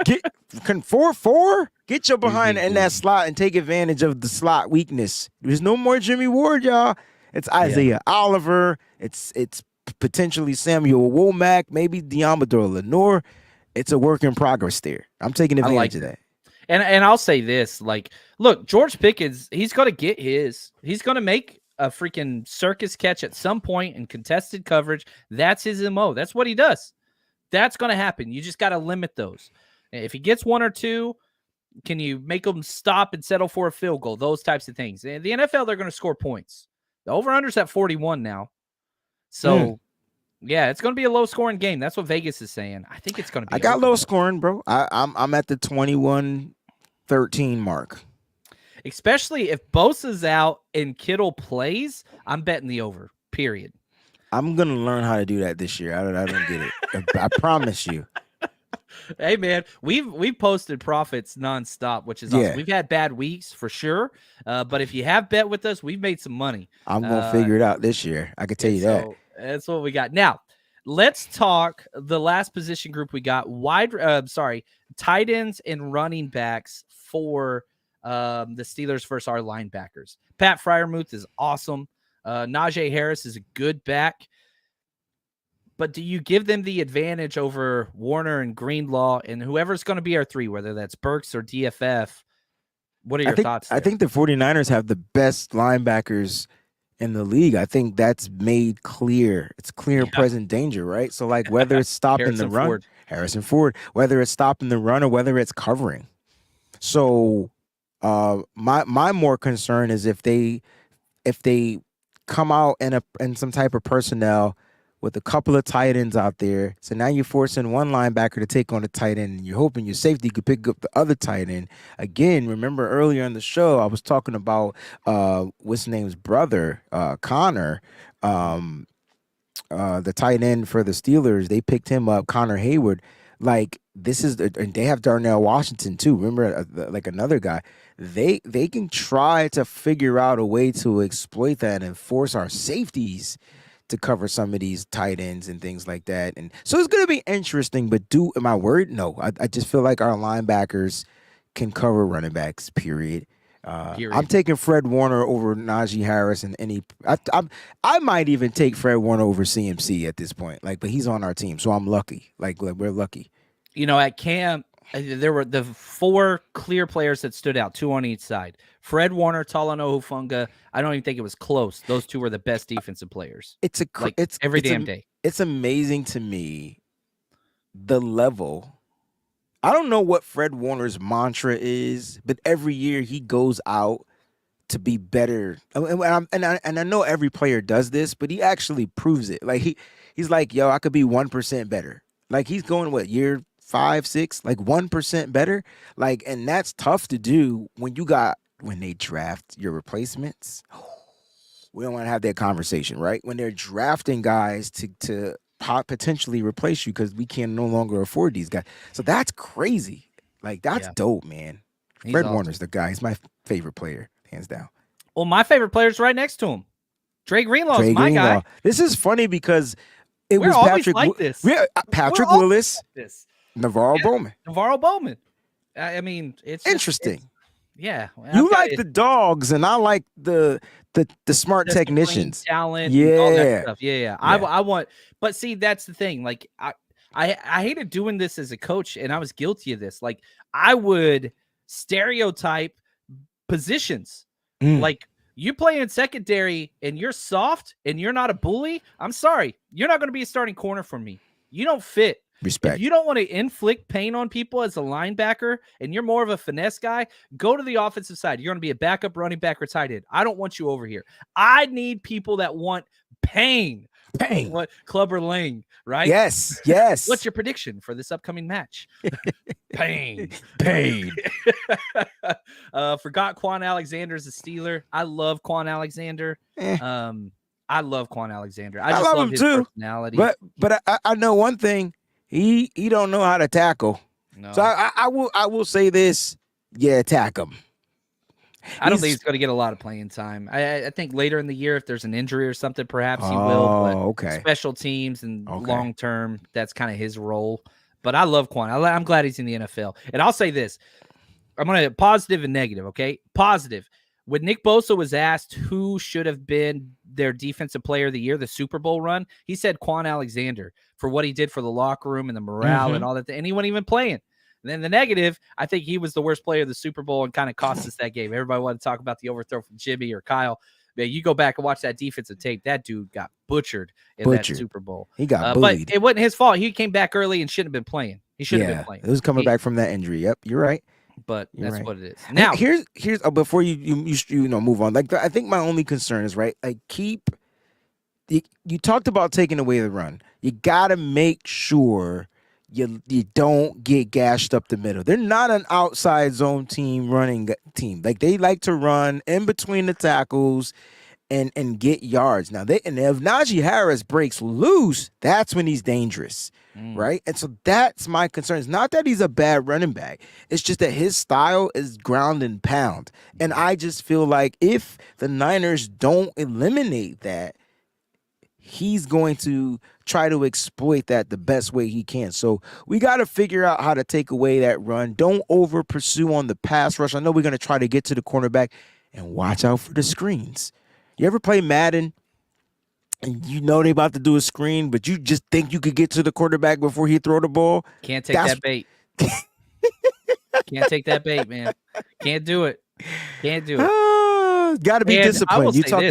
Get 4'4". Get your behind in that slot and take advantage of the slot weakness. There's no more Jimmy Ward, y'all. It's Isaiah Oliver. It's potentially Samuel Womack, maybe Deommodore Lenoir. It's a work in progress there. I'm taking advantage of that. And I'll say this, like, look, George Pickens, he's going to get his. He's going to make a freaking circus catch at some point in contested coverage. That's his MO. That's what he does. That's going to happen. You just got to limit those. If he gets 1 or 2, can you make him stop and settle for a field goal? Those types of things. In the NFL, they're going to score points. The over-under's at 41 now. So Yeah, it's going to be a low-scoring game. That's what Vegas is saying. I think it's going to be I got over, low though. scoring, bro. I'm at the 21-13 mark. Especially if Bosa's out and Kittle plays, I'm betting the over, period. I'm going to learn how to do that this year. I don't get it. I promise you. Hey man, we've posted profits nonstop, which is awesome. Yeah. We've had bad weeks for sure, but if you have bet with us, we've made some money. I'm going to figure it out this year. I can tell And you that. so that's what we got. Now, let's talk the last position group we got. Tight ends and running backs for the Steelers versus our linebackers. Pat Freiermuth is awesome. Najee Harris is a good back. But do you give them the advantage over Warner and Greenlaw and whoever's going to be our three, whether that's Burks or DFF? What are your thoughts there? I think the 49ers have the best linebackers in the league. I think that's made clear. It's clear and present danger, right? So, like, whether it's stopping the run, Harrison Ford, whether it's stopping the run or whether it's covering. So, my more concern is if they come out in some type of personnel with a couple of tight ends out there. So now you're forcing one linebacker to take on a tight end, and you're hoping your safety could pick up the other tight end. Again, remember earlier in the show, I was talking about what's his name's brother, Connor, the tight end for the Steelers. They picked him up, Connor Hayward. Like, this is, and they have Darnell Washington too. Remember, like another guy. They can try to figure out a way to exploit that and force our safeties to cover some of these tight ends and things like that. And so it's going to be interesting, but am I worried? No, I just feel like our linebackers can cover running backs, period. I'm taking Fred Warner over Najee Harris and I might even take Fred Warner over CMC at this point. Like, but he's on our team, so I'm lucky. Like we're lucky. You know, at camp, there were the four clear players that stood out, two on each side. Fred Warner, Talanoa Hufanga. I don't even think it was close. Those two were the best defensive players. It's every damn day. It's amazing to me the level. I don't know what Fred Warner's mantra is, but every year he goes out to be better. And I know every player does this, but he actually proves it. Like he's like, yo, I could be 1% better. Like he's going year 5, 6, like 1% better. Like, and that's tough to do when they draft your replacements. We don't want to have that conversation, right? When they're drafting guys to potentially replace you because we can no longer afford these guys. So that's crazy. Like, that's dope, man. Fred Warner's the guy. He's my favorite player, hands down. Well, my favorite player's right next to him. Dre Greenlaw's my guy. This is funny because it We're was Patrick like this. Patrick Willis, Navarro Bowman. Navarro Bowman. I mean, it's interesting. Yeah, you like the dogs, and I like the smart technicians, talent, and all that stuff. Yeah. I want, but see, that's the thing. Like, I hated doing this as a coach, and I was guilty of this. Like, I would stereotype positions. Like, you play in secondary, and you're soft, and you're not a bully. I'm sorry, you're not going to be a starting corner for me. You don't fit. Respect. If you don't want to inflict pain on people as a linebacker and you're more of a finesse guy, go to the offensive side. You're going to be a backup running back or tight end. I don't want you over here. I need people that want pain. What Clubber Lang, right? Yes. What's your prediction for this upcoming match? Pain. Forgot Quan Alexander's a Steeler. I love Quan Alexander. I love Quan Alexander. I just love him his too. Personality. But I know one thing. He don't know how to tackle. No. So I will say this. Yeah, attack him. I don't think he's going to get a lot of playing time. I think later in the year, if there's an injury or something, perhaps he will. But okay. Special teams and long term, that's kind of his role. But I love Quan. I'm glad he's in the NFL. And I'll say this. I'm going to positive and negative, okay? Positive. When Nick Bosa was asked who should have been their defensive player of the year, the Super Bowl run, he said Quan Alexander for what he did for the locker room and the morale and all that. And he wasn't even playing. And then the negative, I think he was the worst player of the Super Bowl and kind of cost us that game. Everybody wanted to talk about the overthrow from Jimmy or Kyle. Man, you go back and watch that defensive tape. That dude got butchered in that Super Bowl. He got bullied. But it wasn't his fault. He came back early and shouldn't have been playing. He should have been playing. It was coming back from that injury. Yep, you're right. But that's what it is. Now, here's before you move on. Like, I think my only concern is, right, like, you talked about taking away the run. You got to make sure you don't get gashed up the middle. They're not an outside zone running team. Like, they like to run in between the tackles and get yards. Now, and if Najee Harris breaks loose, that's when he's dangerous. Right? And so that's my concern. It's not that he's a bad running back. It's just that his style is ground and pound. And I just feel like if the Niners don't eliminate that, he's going to try to exploit that the best way he can. So we got to figure out how to take away that run. Don't over pursue on the pass rush. I know we're going to try to get to the cornerback, and watch out for the screens. You ever play Madden and you know they about to do a screen, but you just think you could get to the quarterback before he throw the ball? Can't take that bait. Can't take that bait, man. Can't do it. Can't do it. Got to be disciplined. You talked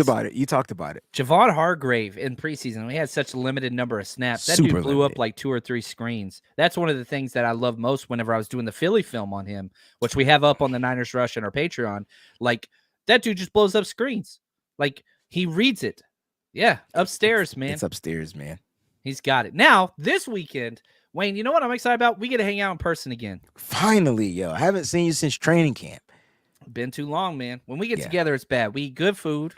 about it. Javon Hargrave in preseason, we had such a limited number of snaps. That dude blew up like 2 or 3 screens. That's one of the things that I love most whenever I was doing the Philly film on him, which we have up on the Niners Rush and our Patreon. Like, that dude just blows up screens. Like, he reads it. Yeah, upstairs, man. It's upstairs, man. He's got it. Now, this weekend, Wayne, you know what I'm excited about? We get to hang out in person again. Finally, yo. I haven't seen you since training camp. Been too long, man. When we get together, it's bad. We eat good food.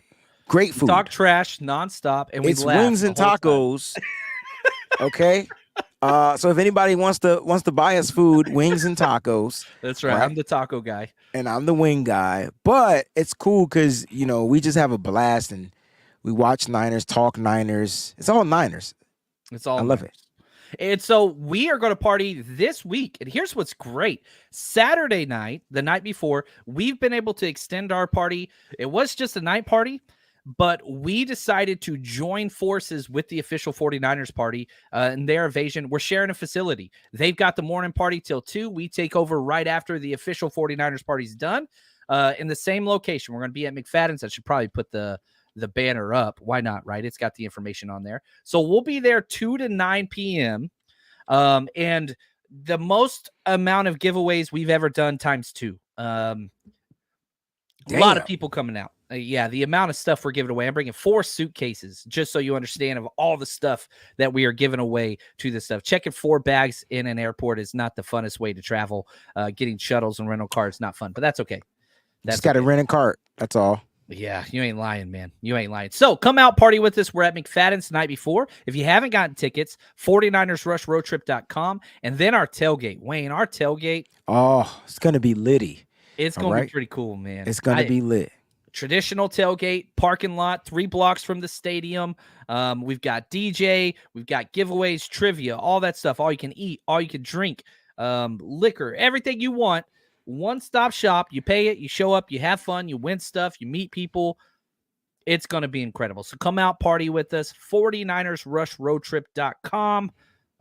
Great food. We talk trash nonstop, and we laugh. Wings and tacos. Okay? So if anybody wants to buy us food, wings and tacos. That's right. I'm the taco guy. And I'm the wing guy. But it's cool because, we just have a blast and we watch Niners, talk Niners. It's all Niners. I love it. And so we are going to party this week. And here's what's great. Saturday night, the night before, we've been able to extend our party. It was just a night party, but we decided to join forces with the official 49ers party in their evasion. We're sharing a facility. They've got the morning party till 2. We take over right after the official 49ers party's done in the same location. We're going to be at McFadden's. I should probably put the banner up. Why not, right? It's got the information on there. So we'll be there 2 to 9 p.m. And the most amount of giveaways we've ever done times 2. A lot of people coming out. The amount of stuff we're giving away. I'm bringing 4 suitcases just so you understand of all the stuff that we are giving away to this stuff. Checking 4 bags in an airport is not the funnest way to travel. Getting shuttles and rental cars, not fun, but that's okay. Just got to rent a cart. That's all. Yeah, you ain't lying, man. You ain't lying. So come out, party with us. We're at McFadden's the night before. If you haven't gotten tickets, 49ersrushroadtrip.com. And then our tailgate. Wayne, our tailgate. Oh, it's going to be litty. It's going to be pretty cool, man. It's going to be lit. Traditional tailgate, parking lot, 3 blocks from the stadium. We've got DJ. We've got giveaways, trivia, all that stuff. All you can eat, all you can drink, liquor, everything you want. One-stop shop. You pay it, you show up, you have fun, you win stuff, you meet people. It's going to be incredible. So come out, party with us. 49ersrushroadtrip.com.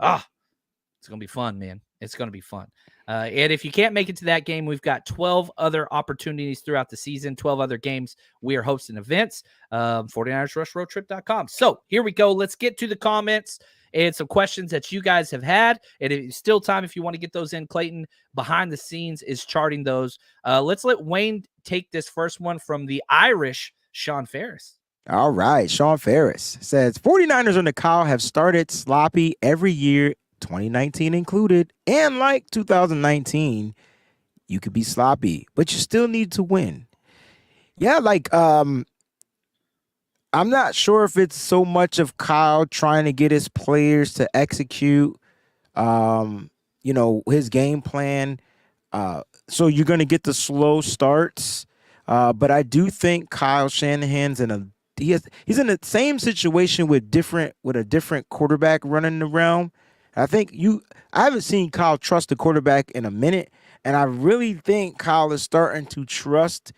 It's going to be fun, man. It's going to be fun. And if you can't make it to that game, we've got 12 other opportunities throughout the season, 12 other games. We are hosting events. 49ersrushroadtrip.com. So here we go. Let's get to the comments and some questions that you guys have had. And it's still time if you want to get those in. Clayton, behind the scenes, is charting those. Let's let Wayne take this first one from the Irish Sean Ferris. All right. Sean Ferris says, 49ers under Kyle have started sloppy every year, 2019 included. And like 2019, you could be sloppy, but you still need to win. Yeah, I'm not sure if it's so much of Kyle trying to get his players to execute, his game plan. So you're going to get the slow starts. But I do think Kyle Shanahan's he's in the same situation with a different quarterback running around. I haven't seen Kyle trust the quarterback in a minute. And I really think Kyle is starting to trust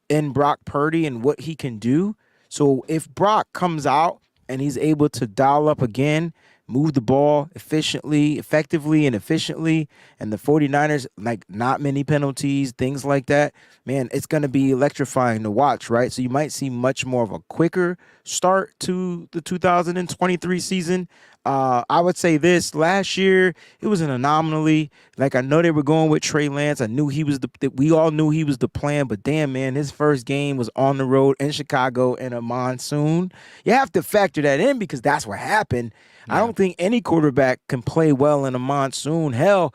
in Brock Purdy and what he can do. So if Brock comes out and he's able to dial up again, move the ball effectively and efficiently, and the 49ers, not many penalties, things like that, man, it's going to be electrifying to watch, right? So you might see much more of a quicker start to the 2023 season. I would say this last year, it was an anomaly. Like, I know they were going with Trey Lance. I knew he was we all knew he was the plan, but damn, man, his first game was on the road in Chicago in a monsoon. You have to factor that in because that's what happened. I Yeah. don't think any quarterback can play well in a monsoon. Hell,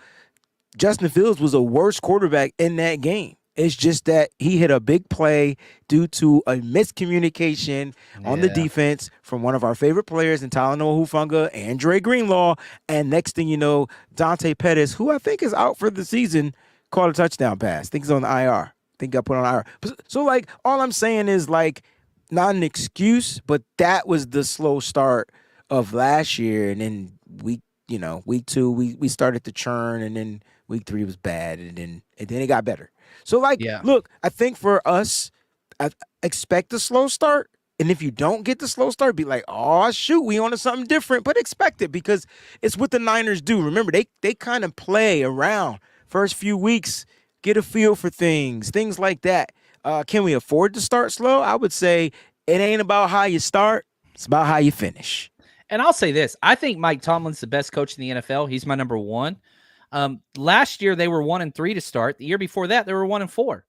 Justin Fields was a worse quarterback in that game. It's just that he hit a big play due to a miscommunication on the Yeah. defense from one of our favorite players in Talanoa Hufanga, Andre Greenlaw. And next thing you know, Dante Pettis, who I think is out for the season, caught a touchdown pass. I think he's on the IR. I think got put on IR. So, like, all I'm saying is, like, not an excuse, but that was the slow start of last year. And then week 2, we started to churn, and then week 3 was bad, and then it got better. So, like, Yeah. look, I think for us, I expect a slow start. And if you don't get the slow start, be like, oh, shoot, we on to something different. But expect it because it's what the Niners do. Remember, they kind of play around first few weeks, get a feel for things like that. Can we afford to start slow? I would say it ain't about how you start. It's about how you finish. And I'll say this. I think Mike Tomlin's the best coach in the NFL. He's my number one. Last year, they were 1-3 to start. The year before that, they were 1-4.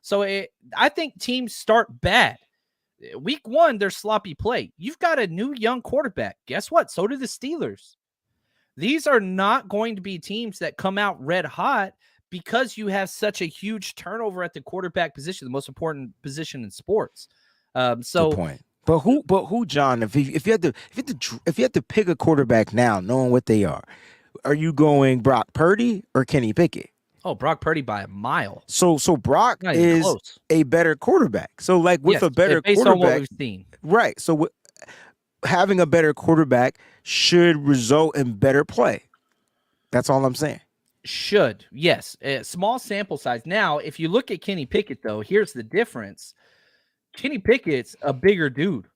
So I think teams start bad. Week 1, they're sloppy play. You've got a new young quarterback. Guess what? So do the Steelers. These are not going to be teams that come out red hot because you have such a huge turnover at the quarterback position, the most important position in sports. Good point. But who, John? If you had to pick a quarterback now, knowing what they are you going Brock Purdy or Kenny Pickett? Oh, Brock Purdy by a mile. So Brock is close. A better quarterback. So, like, with a better based quarterback, on what we've seen, right? So having a better quarterback should result in better play. That's all I'm saying. Should, yes. Small sample size. Now, if you look at Kenny Pickett, though, here's the difference. Kenny Pickett's a bigger dude.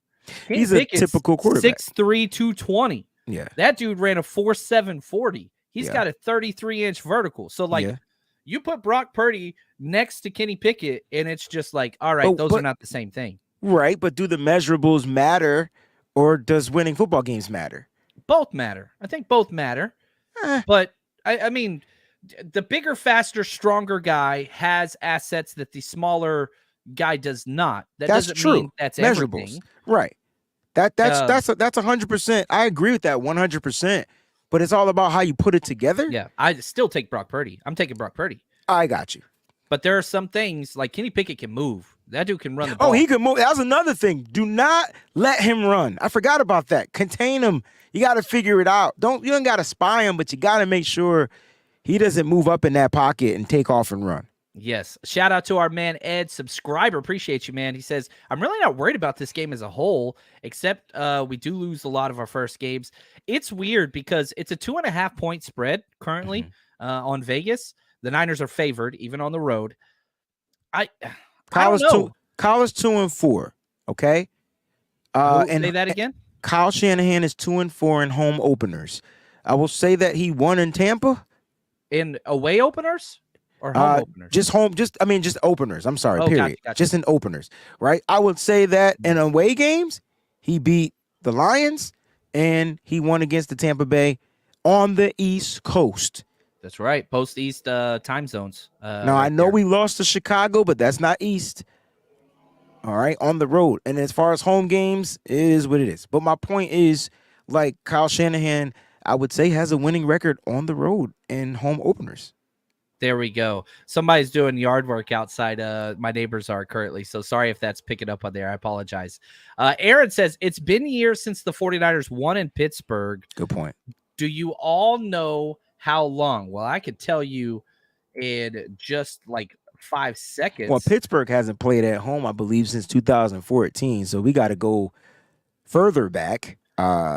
He's a typical quarterback. 6'3", 220. Yeah. That dude ran a 4.7 40. He's got a 33-inch vertical. So, like, you put Brock Purdy next to Kenny Pickett, and it's just like, all right, those are not the same thing. Right, but do the measurables matter, or does winning football games matter? Both matter. I think both matter. But, I mean, the bigger, faster, stronger guy has assets that the smaller guy does not. That's doesn't true. mean that's measurables. Everything. Right. That's 100%. I agree with that 100%. But it's all about how you put it together. Yeah, I still take Brock Purdy. I'm taking Brock Purdy. I got you. But there are some things like Kenny Pickett can move. That dude can run the ball. Oh, he can move. That was another thing. Do not let him run. I forgot about that. Contain him. You got to figure it out. You don't got to spy him, but you got to make sure he doesn't move up in that pocket and take off and run. Yes. Shout out to our man, Ed, subscriber. Appreciate you, man. He says, I'm really not worried about this game as a whole, except we do lose a lot of our first games. It's weird because it's a 2.5-point spread currently on Vegas. The Niners are favored, even on the road. I don't know. Kyle is 2-4, okay? And say that again? Kyle Shanahan is 2-4 in home openers. I will say that he won in Tampa. In away openers? Or home openers? Just openers. I'm sorry, period. Gotcha. Just in openers, right? I would say that in away games, he beat the Lions and he won against the Tampa Bay on the East Coast. That's right. Post-East time zones. Now, I know we lost to Chicago, but that's not East. All right, on the road. And as far as home games, it is what it is. But my point is, like, Kyle Shanahan, I would say, has a winning record on the road in home openers. There we go. Somebody's doing yard work outside. My neighbors are currently. So sorry if that's picking up on there. I apologize. Aaron says, it's been years since the 49ers won in Pittsburgh. Good point. Do you all know how long? Well, I could tell you in just like 5 seconds. Well, Pittsburgh hasn't played at home, I believe, since 2014. So we got to go further back.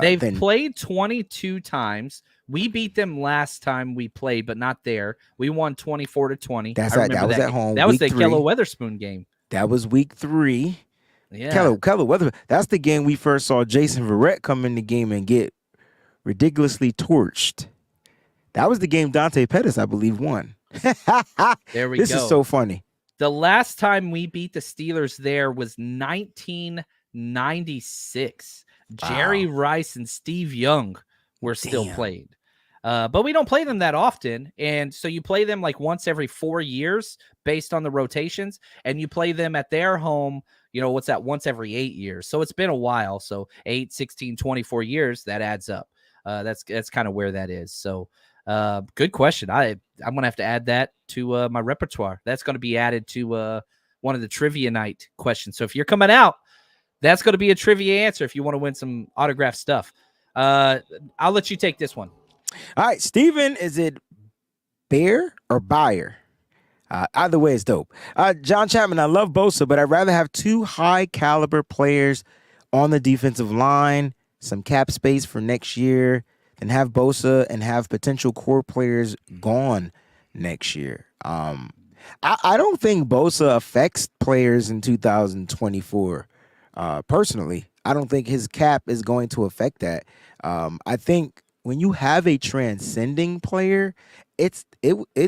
They've played 22 times. We beat them last time we played, but not there. We won 24-20. That was at home. That was the Kello Weatherspoon game. That was week 3. Yeah. Kello Weatherspoon. That's the game we first saw Jason Verrett come in the game and get ridiculously torched. That was the game Dante Pettis, I believe, won. There we go. This is so funny. The last time we beat the Steelers there was 1996. Jerry Rice and Steve Young were still Damn. played. But we don't play them that often. And so you play them like once every 4 years based on the rotations, and you play them at their home, what's that, once every 8 years. So it's been a while. So 8, 16, 24 years, that adds up. That's kind of where that is. So good question. I'm going to have to add that to my repertoire. That's going to be added to one of the trivia night questions. So if you're coming out, that's going to be a trivia answer if you want to win some autographed stuff. I'll let you take this one. All right, Steven, is it Bear or Buyer? Either way is dope. John Chapman, I love Bosa, but I'd rather have 2 high caliber players on the defensive line, some cap space for next year, than have Bosa and have potential core players gone next year. I don't think Bosa affects players in 2024. Personally, I don't think his cap is going to affect that. I think when you have a transcending player, it's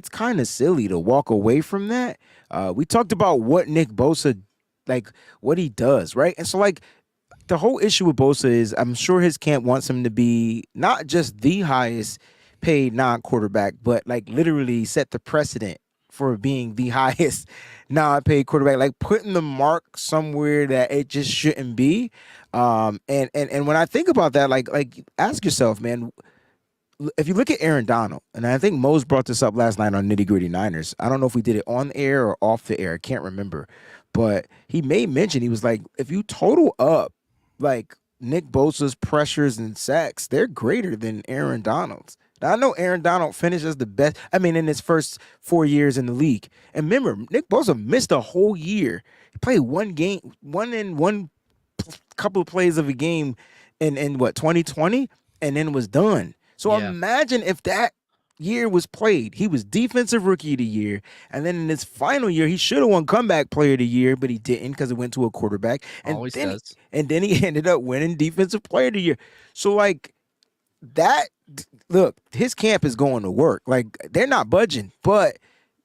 kind of silly to walk away from that. We talked about what Nick Bosa, like what he does, right? And so like the whole issue with Bosa is I'm sure his camp wants him to be not just the highest paid non-quarterback, but like literally set the precedent for being the highest non-paid quarterback, like putting the mark somewhere that it just shouldn't be. And when I think about that, like ask yourself, man, if you look at Aaron Donald, and I think Mose brought this up last night on Nitty Gritty Niners. I don't know if we did it on air or off the air. I can't remember. But he made mention, he was like, if you total up like Nick Bosa's pressures and sacks, they're greater than Aaron Donald's. Now, I know Aaron Donald finished as the best, in his first 4 years in the league. And remember, Nick Bosa missed a whole year. He played one couple of plays of a game in what, 2020, and then was done. So imagine if that year was played. He was defensive rookie of the year, and then in his final year, he should have won comeback player of the year, but he didn't because it went to a quarterback. And Always then, does. And then he ended up winning defensive player of the year. So like that, look, his camp is going to work. Like they're not budging, but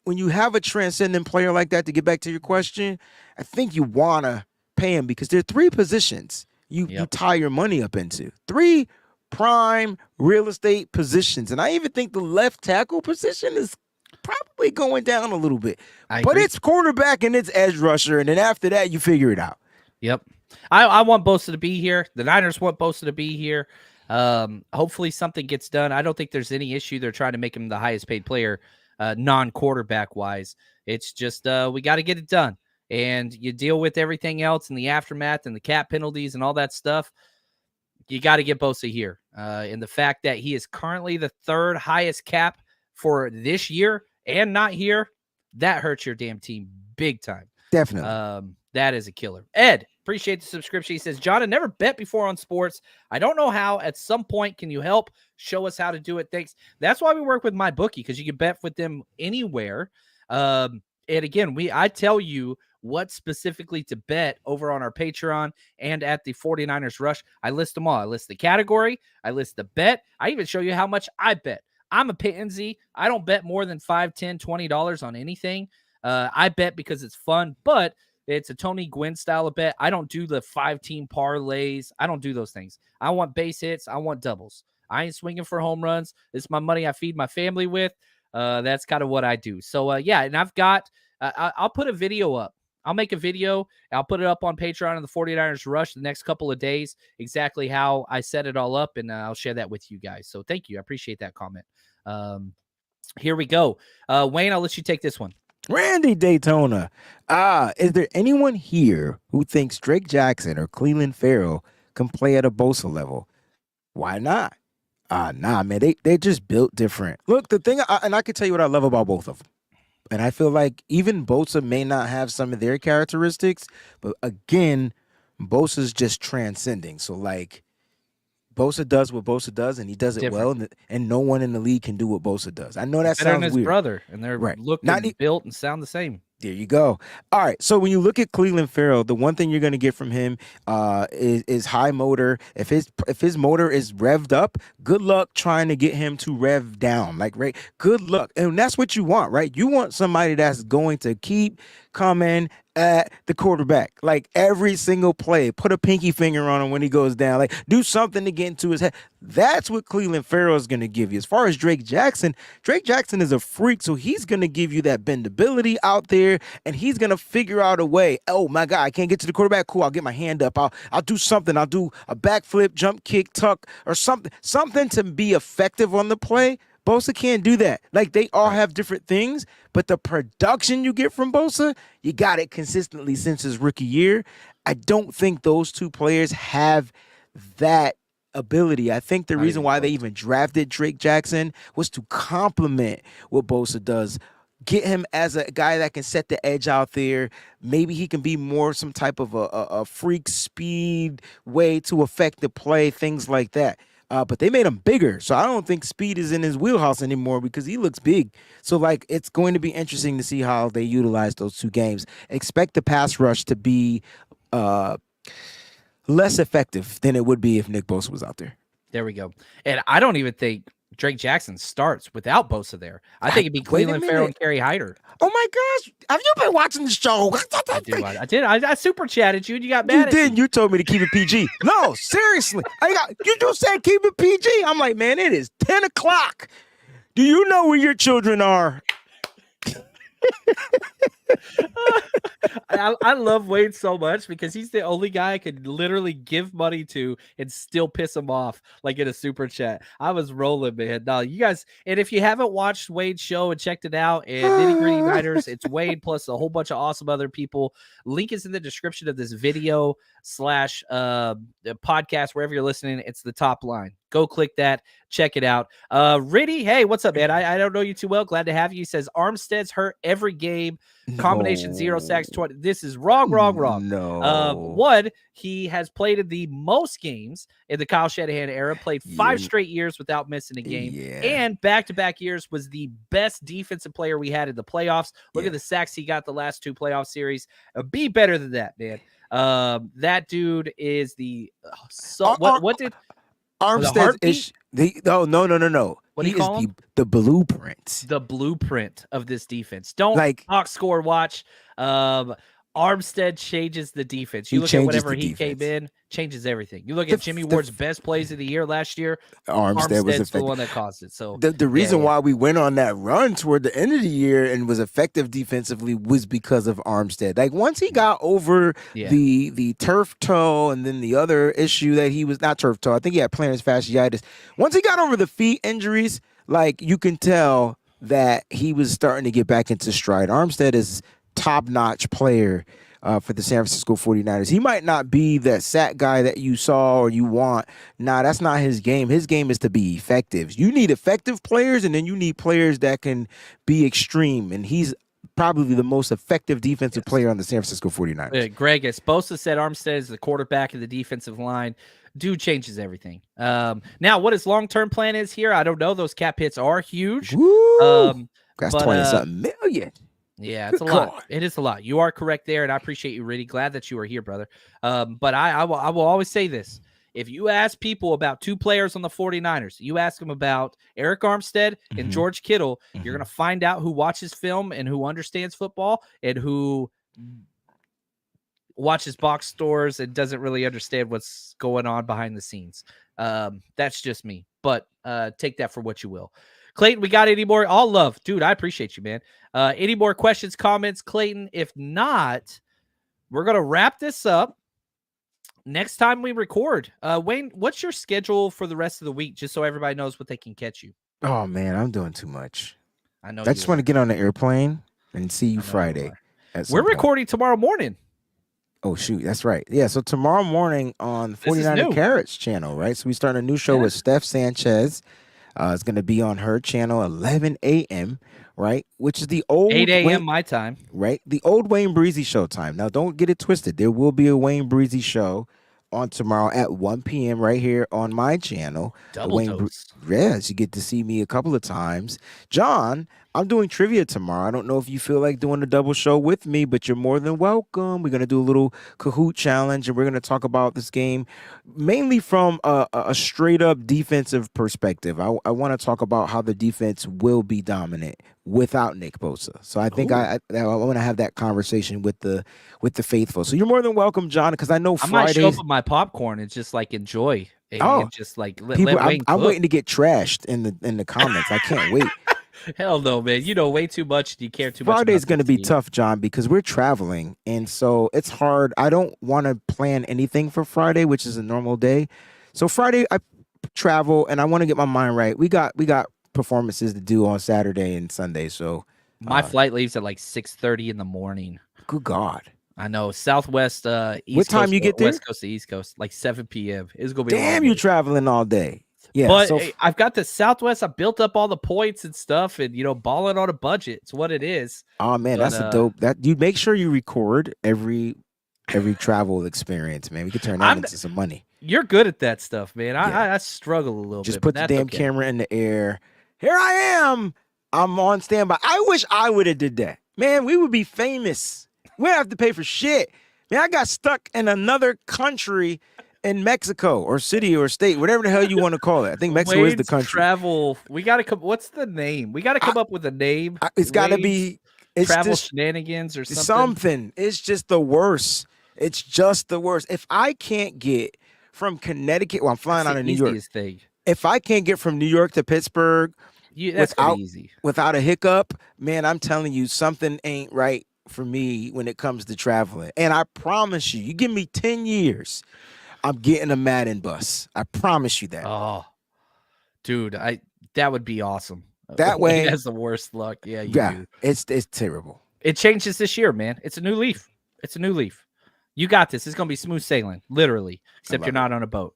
when you have a transcendent player like that, to get back to your question, I think you want to pay him because there are 3 positions you tie your money up into. 3 prime real estate positions. And I even think the left tackle position is probably going down a little bit. But it's quarterback and it's edge rusher. And then after that, you figure it out. Yep. I want Bosa to be here. The Niners want Bosa to be here. Hopefully something gets done. I don't think there's any issue. They're trying to make him the highest paid player, non-quarterback wise. It's just we got to get it done. And you deal with everything else in the aftermath and the cap penalties and all that stuff. You got to get Bosa here. And the fact that he is currently the 3rd highest cap for this year and not here, that hurts your damn team big time. Definitely. That is a killer. Ed, appreciate the subscription. He says, John, I never bet before on sports. I don't know how. At some point, can you help show us how to do it? Thanks. That's why we work with MyBookie, because you can bet with them anywhere. And again, I tell you what specifically to bet over on our Patreon and at the 49ers Rush. I list them all. I list the category. I list the bet. I even show you how much I bet. I'm a pansy. I don't bet more than $5, $10, $20 on anything. I bet because it's fun, but it's a Tony Gwynn style of bet. I don't do the 5-team parlays. I don't do those things. I want base hits. I want doubles. I ain't swinging for home runs. It's my money I feed my family with. That's kind of what I do. So, and I've got I'll put a video up. I'll make a video. I'll put it up on Patreon and the 49ers Rush the next couple of days, exactly how I set it all up, and I'll share that with you guys. So thank you. I appreciate that comment. Here we go. Wayne, I'll let you take this one. Randy Daytona. Is there anyone here who thinks Drake Jackson or Cleveland Farrell can play at a Bosa level? Why not? Nah, man, they're just built different. Look, the thing, and I can tell you what I love about both of them. And I feel like even Bosa may not have some of their characteristics, but again, Bosa's just transcending. So like Bosa does what Bosa does, and he does it well, and no one in the league can do what Bosa does. I know that sounds weird. His brother, and they're built and sound the same. There you go. All right. So when you look at Cleveland Farrell, the one thing you're going to get from him is high motor. If his motor is revved up, good luck trying to get him to rev down. Like, right? Good luck. And that's what you want, right? You want somebody that's going to keep coming at the quarterback. Like every single play, put a pinky finger on him when he goes down. Like do something to get into his head. That's what Cleveland Farrell is going to give you. As far as Drake Jackson is a freak, so he's going to give you that bendability out there, and he's going to figure out a way. Oh my God, I can't get to the quarterback. Cool, I'll get my hand up. I'll do something. I'll do a backflip, jump kick, tuck, or something to be effective on the play. Bosa can't do that. Like they all have different things, but the production you get from Bosa, you got it consistently since his rookie year. I don't think those two players have that ability. I think the reason why they even drafted Drake Jackson was to complement what Bosa does. Get him as a guy that can set the edge out there. Maybe he can be more some type of a freak speed way to affect the play, things like that. But they made him bigger, so I don't think speed is in his wheelhouse anymore because he looks big. So, like, it's going to be interesting to see how they utilize those two games. Expect the pass rush to be less effective than it would be if Nick Bosa was out there. There we go. And I don't even think Drake Jackson starts without Bosa there. I think it'd be Cleveland Farrell and Kerry Hyder. Oh my gosh. Have you been watching the show? I did. I super chatted you and you got mad at me. You told me to keep it PG. No, seriously. You just said keep it PG. I'm like, man, it is 10 o'clock. Do you know where your children are? I love Wade so much because he's the only guy I could literally give money to and still piss him off, like in a super chat. I was rolling, man. No, you guys, and if you haven't watched Wade's show and checked it out, and Nitty Gritty Writers, it's Wade plus a whole bunch of awesome other people. Link is in the description of this video / podcast, wherever you're listening. It's the top line. Go click that. Check it out. Riddy, hey, what's up, man? I don't know you too well. Glad to have you. He says Armstead's hurt every game. Combination 0 sacks 20. This is wrong. No. One, he has played in the most games in the Kyle Shanahan era, played 5 straight years without missing a game, and back-to-back years was the best defensive player we had in the playoffs. Look at the sacks he got the last 2 playoff series. Be better than that, man. That dude is the what did Armstead is no. What do you call him? The blueprint. The blueprint of this defense. Don't box score watch. Armstead changes the defense. You look at whenever he came in, changes everything. You look at Jimmy Ward's best plays of the year last year. Armstead was the one that caused it. So the reason why we went on that run toward the end of the year and was effective defensively was because of Armstead. Like once he got over the turf toe and then the other issue that he was not turf toe. I think he had plantar fasciitis. Once he got over the feet injuries, like you can tell that he was starting to get back into stride. Armstead is top-notch player for the San Francisco 49ers. He might not be that sack guy that you saw or you want. Nah, that's not his game. His game is to be effective. You need effective players, and then you need players that can be extreme, and he's probably the most effective defensive player on the San Francisco 49ers. Greg Esposa said Armstead is the quarterback of the defensive line. Dude changes everything. Now, what his long-term plan is here, I don't know. Those cap hits are huge. That's 20-something million. Yeah, it's a lot. It is a lot. You are correct there, and I appreciate you, really glad that you are here, brother. But I will always say this. If you ask people about 2 players on the 49ers, you ask them about Eric Armstead and George Kittle, you're going to find out who watches film and who understands football and who watches box stores and doesn't really understand what's going on behind the scenes. That's just me, but take that for what you will. Clayton, we got any more? All love. Dude, I appreciate you, man. Any more questions, comments, Clayton? If not, we're going to wrap this up next time we record. Wayne, what's your schedule for the rest of the week, just so everybody knows what they can catch you? Oh, man, I'm doing too much. I know. I just want to get on the airplane and see you Friday. We're recording tomorrow morning. Oh, shoot. That's right. Yeah, so tomorrow morning on the 49er Carrots channel, right? So we start a new show with Steph Sanchez. It's going to be on her channel, 11 a.m., right? Which is the old 8 a.m. my time. Right? The old Wayne Breezy show time. Now, don't get it twisted. There will be a Wayne Breezy show on tomorrow at 1 p.m. right here on my channel. Double dose. Yes, you get to see me a couple of times. John I'm doing trivia tomorrow. I don't know if you feel like doing a double show with me, but you're more than welcome. We're gonna do a little Kahoot challenge, and we're gonna talk about this game mainly from a straight up defensive perspective. I want to talk about how the defense will be dominant without Nick Bosa. So I think I want to have that conversation with the faithful. So you're more than welcome, John, because I know I might show up Fridays. with my popcorn and just like enjoy and, Oh, and just like let People, Wayne I'm cook. waiting to get trashed in the comments. I can't wait. Hell no, man. You know way too much. You care too much. Friday's about going to this be team. tough, John, because we're traveling, and so it's hard. I don't want to plan anything for Friday, which is a normal day. So Friday, I travel, and I want to get my mind right. We got performances to do on Saturday and Sunday. So My flight leaves at like 6:30 in the morning. good God, I know. Southwest, East what time Coast, you get there? West Coast to East Coast, like 7 p.m. It's gonna be a long Damn, day. you're traveling all day. Yeah, But so hey, I've got the Southwest. I built up all the points and stuff, and balling on a budget. It's what it is. oh man, But, that's a dope. That you make sure you record every travel experience, man. We could turn that I'm- into some money. You're good at that stuff, man. Yeah. I struggle a little Just bit. put but the that's damn okay. camera in the air. Here I am. I'm on standby. I wish I would have did that. Man, we would be famous. We don't have to pay for shit. Man, I got stuck in another country in Mexico or city or state, whatever the hell you want to call it. I think Mexico is the Wade's country. Travel. We got to come. What's the name? We got to come up with a name. It's got to Wade's be it's Travel just Shenanigans or something. something. It's just the worst. It's just the worst. If I can't get from Connecticut, well, I'm flying That's out the of New York. easiest thing. If I can't get from New York to Pittsburgh That's gonna be easy. without a hiccup, man, I'm telling you, something ain't right for me when it comes to traveling. And I promise you, you give me 10 years, I'm getting a Madden bus. I promise you that. Oh, dude, that would be awesome. That way- Wade has the worst luck. Yeah, you yeah, do. it's terrible. It changes this year, man. It's a new leaf. It's a new leaf. You got this. It's gonna be smooth sailing, literally, except you're love not on a boat.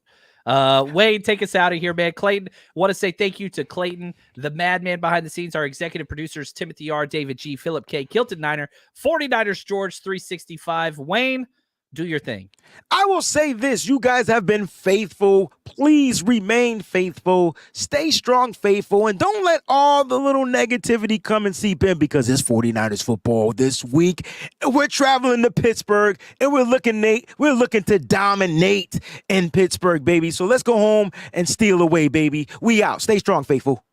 Wade, take us out of here, man. Clayton, want to say thank you to Clayton, the madman behind the scenes, our executive producers, Timothy R, David G, Philip K, Kilton Niner, 49ers George 365. Wayne, do your thing. I will say this, you guys have been faithful. Please remain faithful. Stay strong, faithful, and don't let all the little negativity come and seep in because it's 49ers football this week. We're traveling to Pittsburgh, and we're looking to dominate in Pittsburgh, baby. So let's go home and steal away, baby. We out. Stay strong, faithful.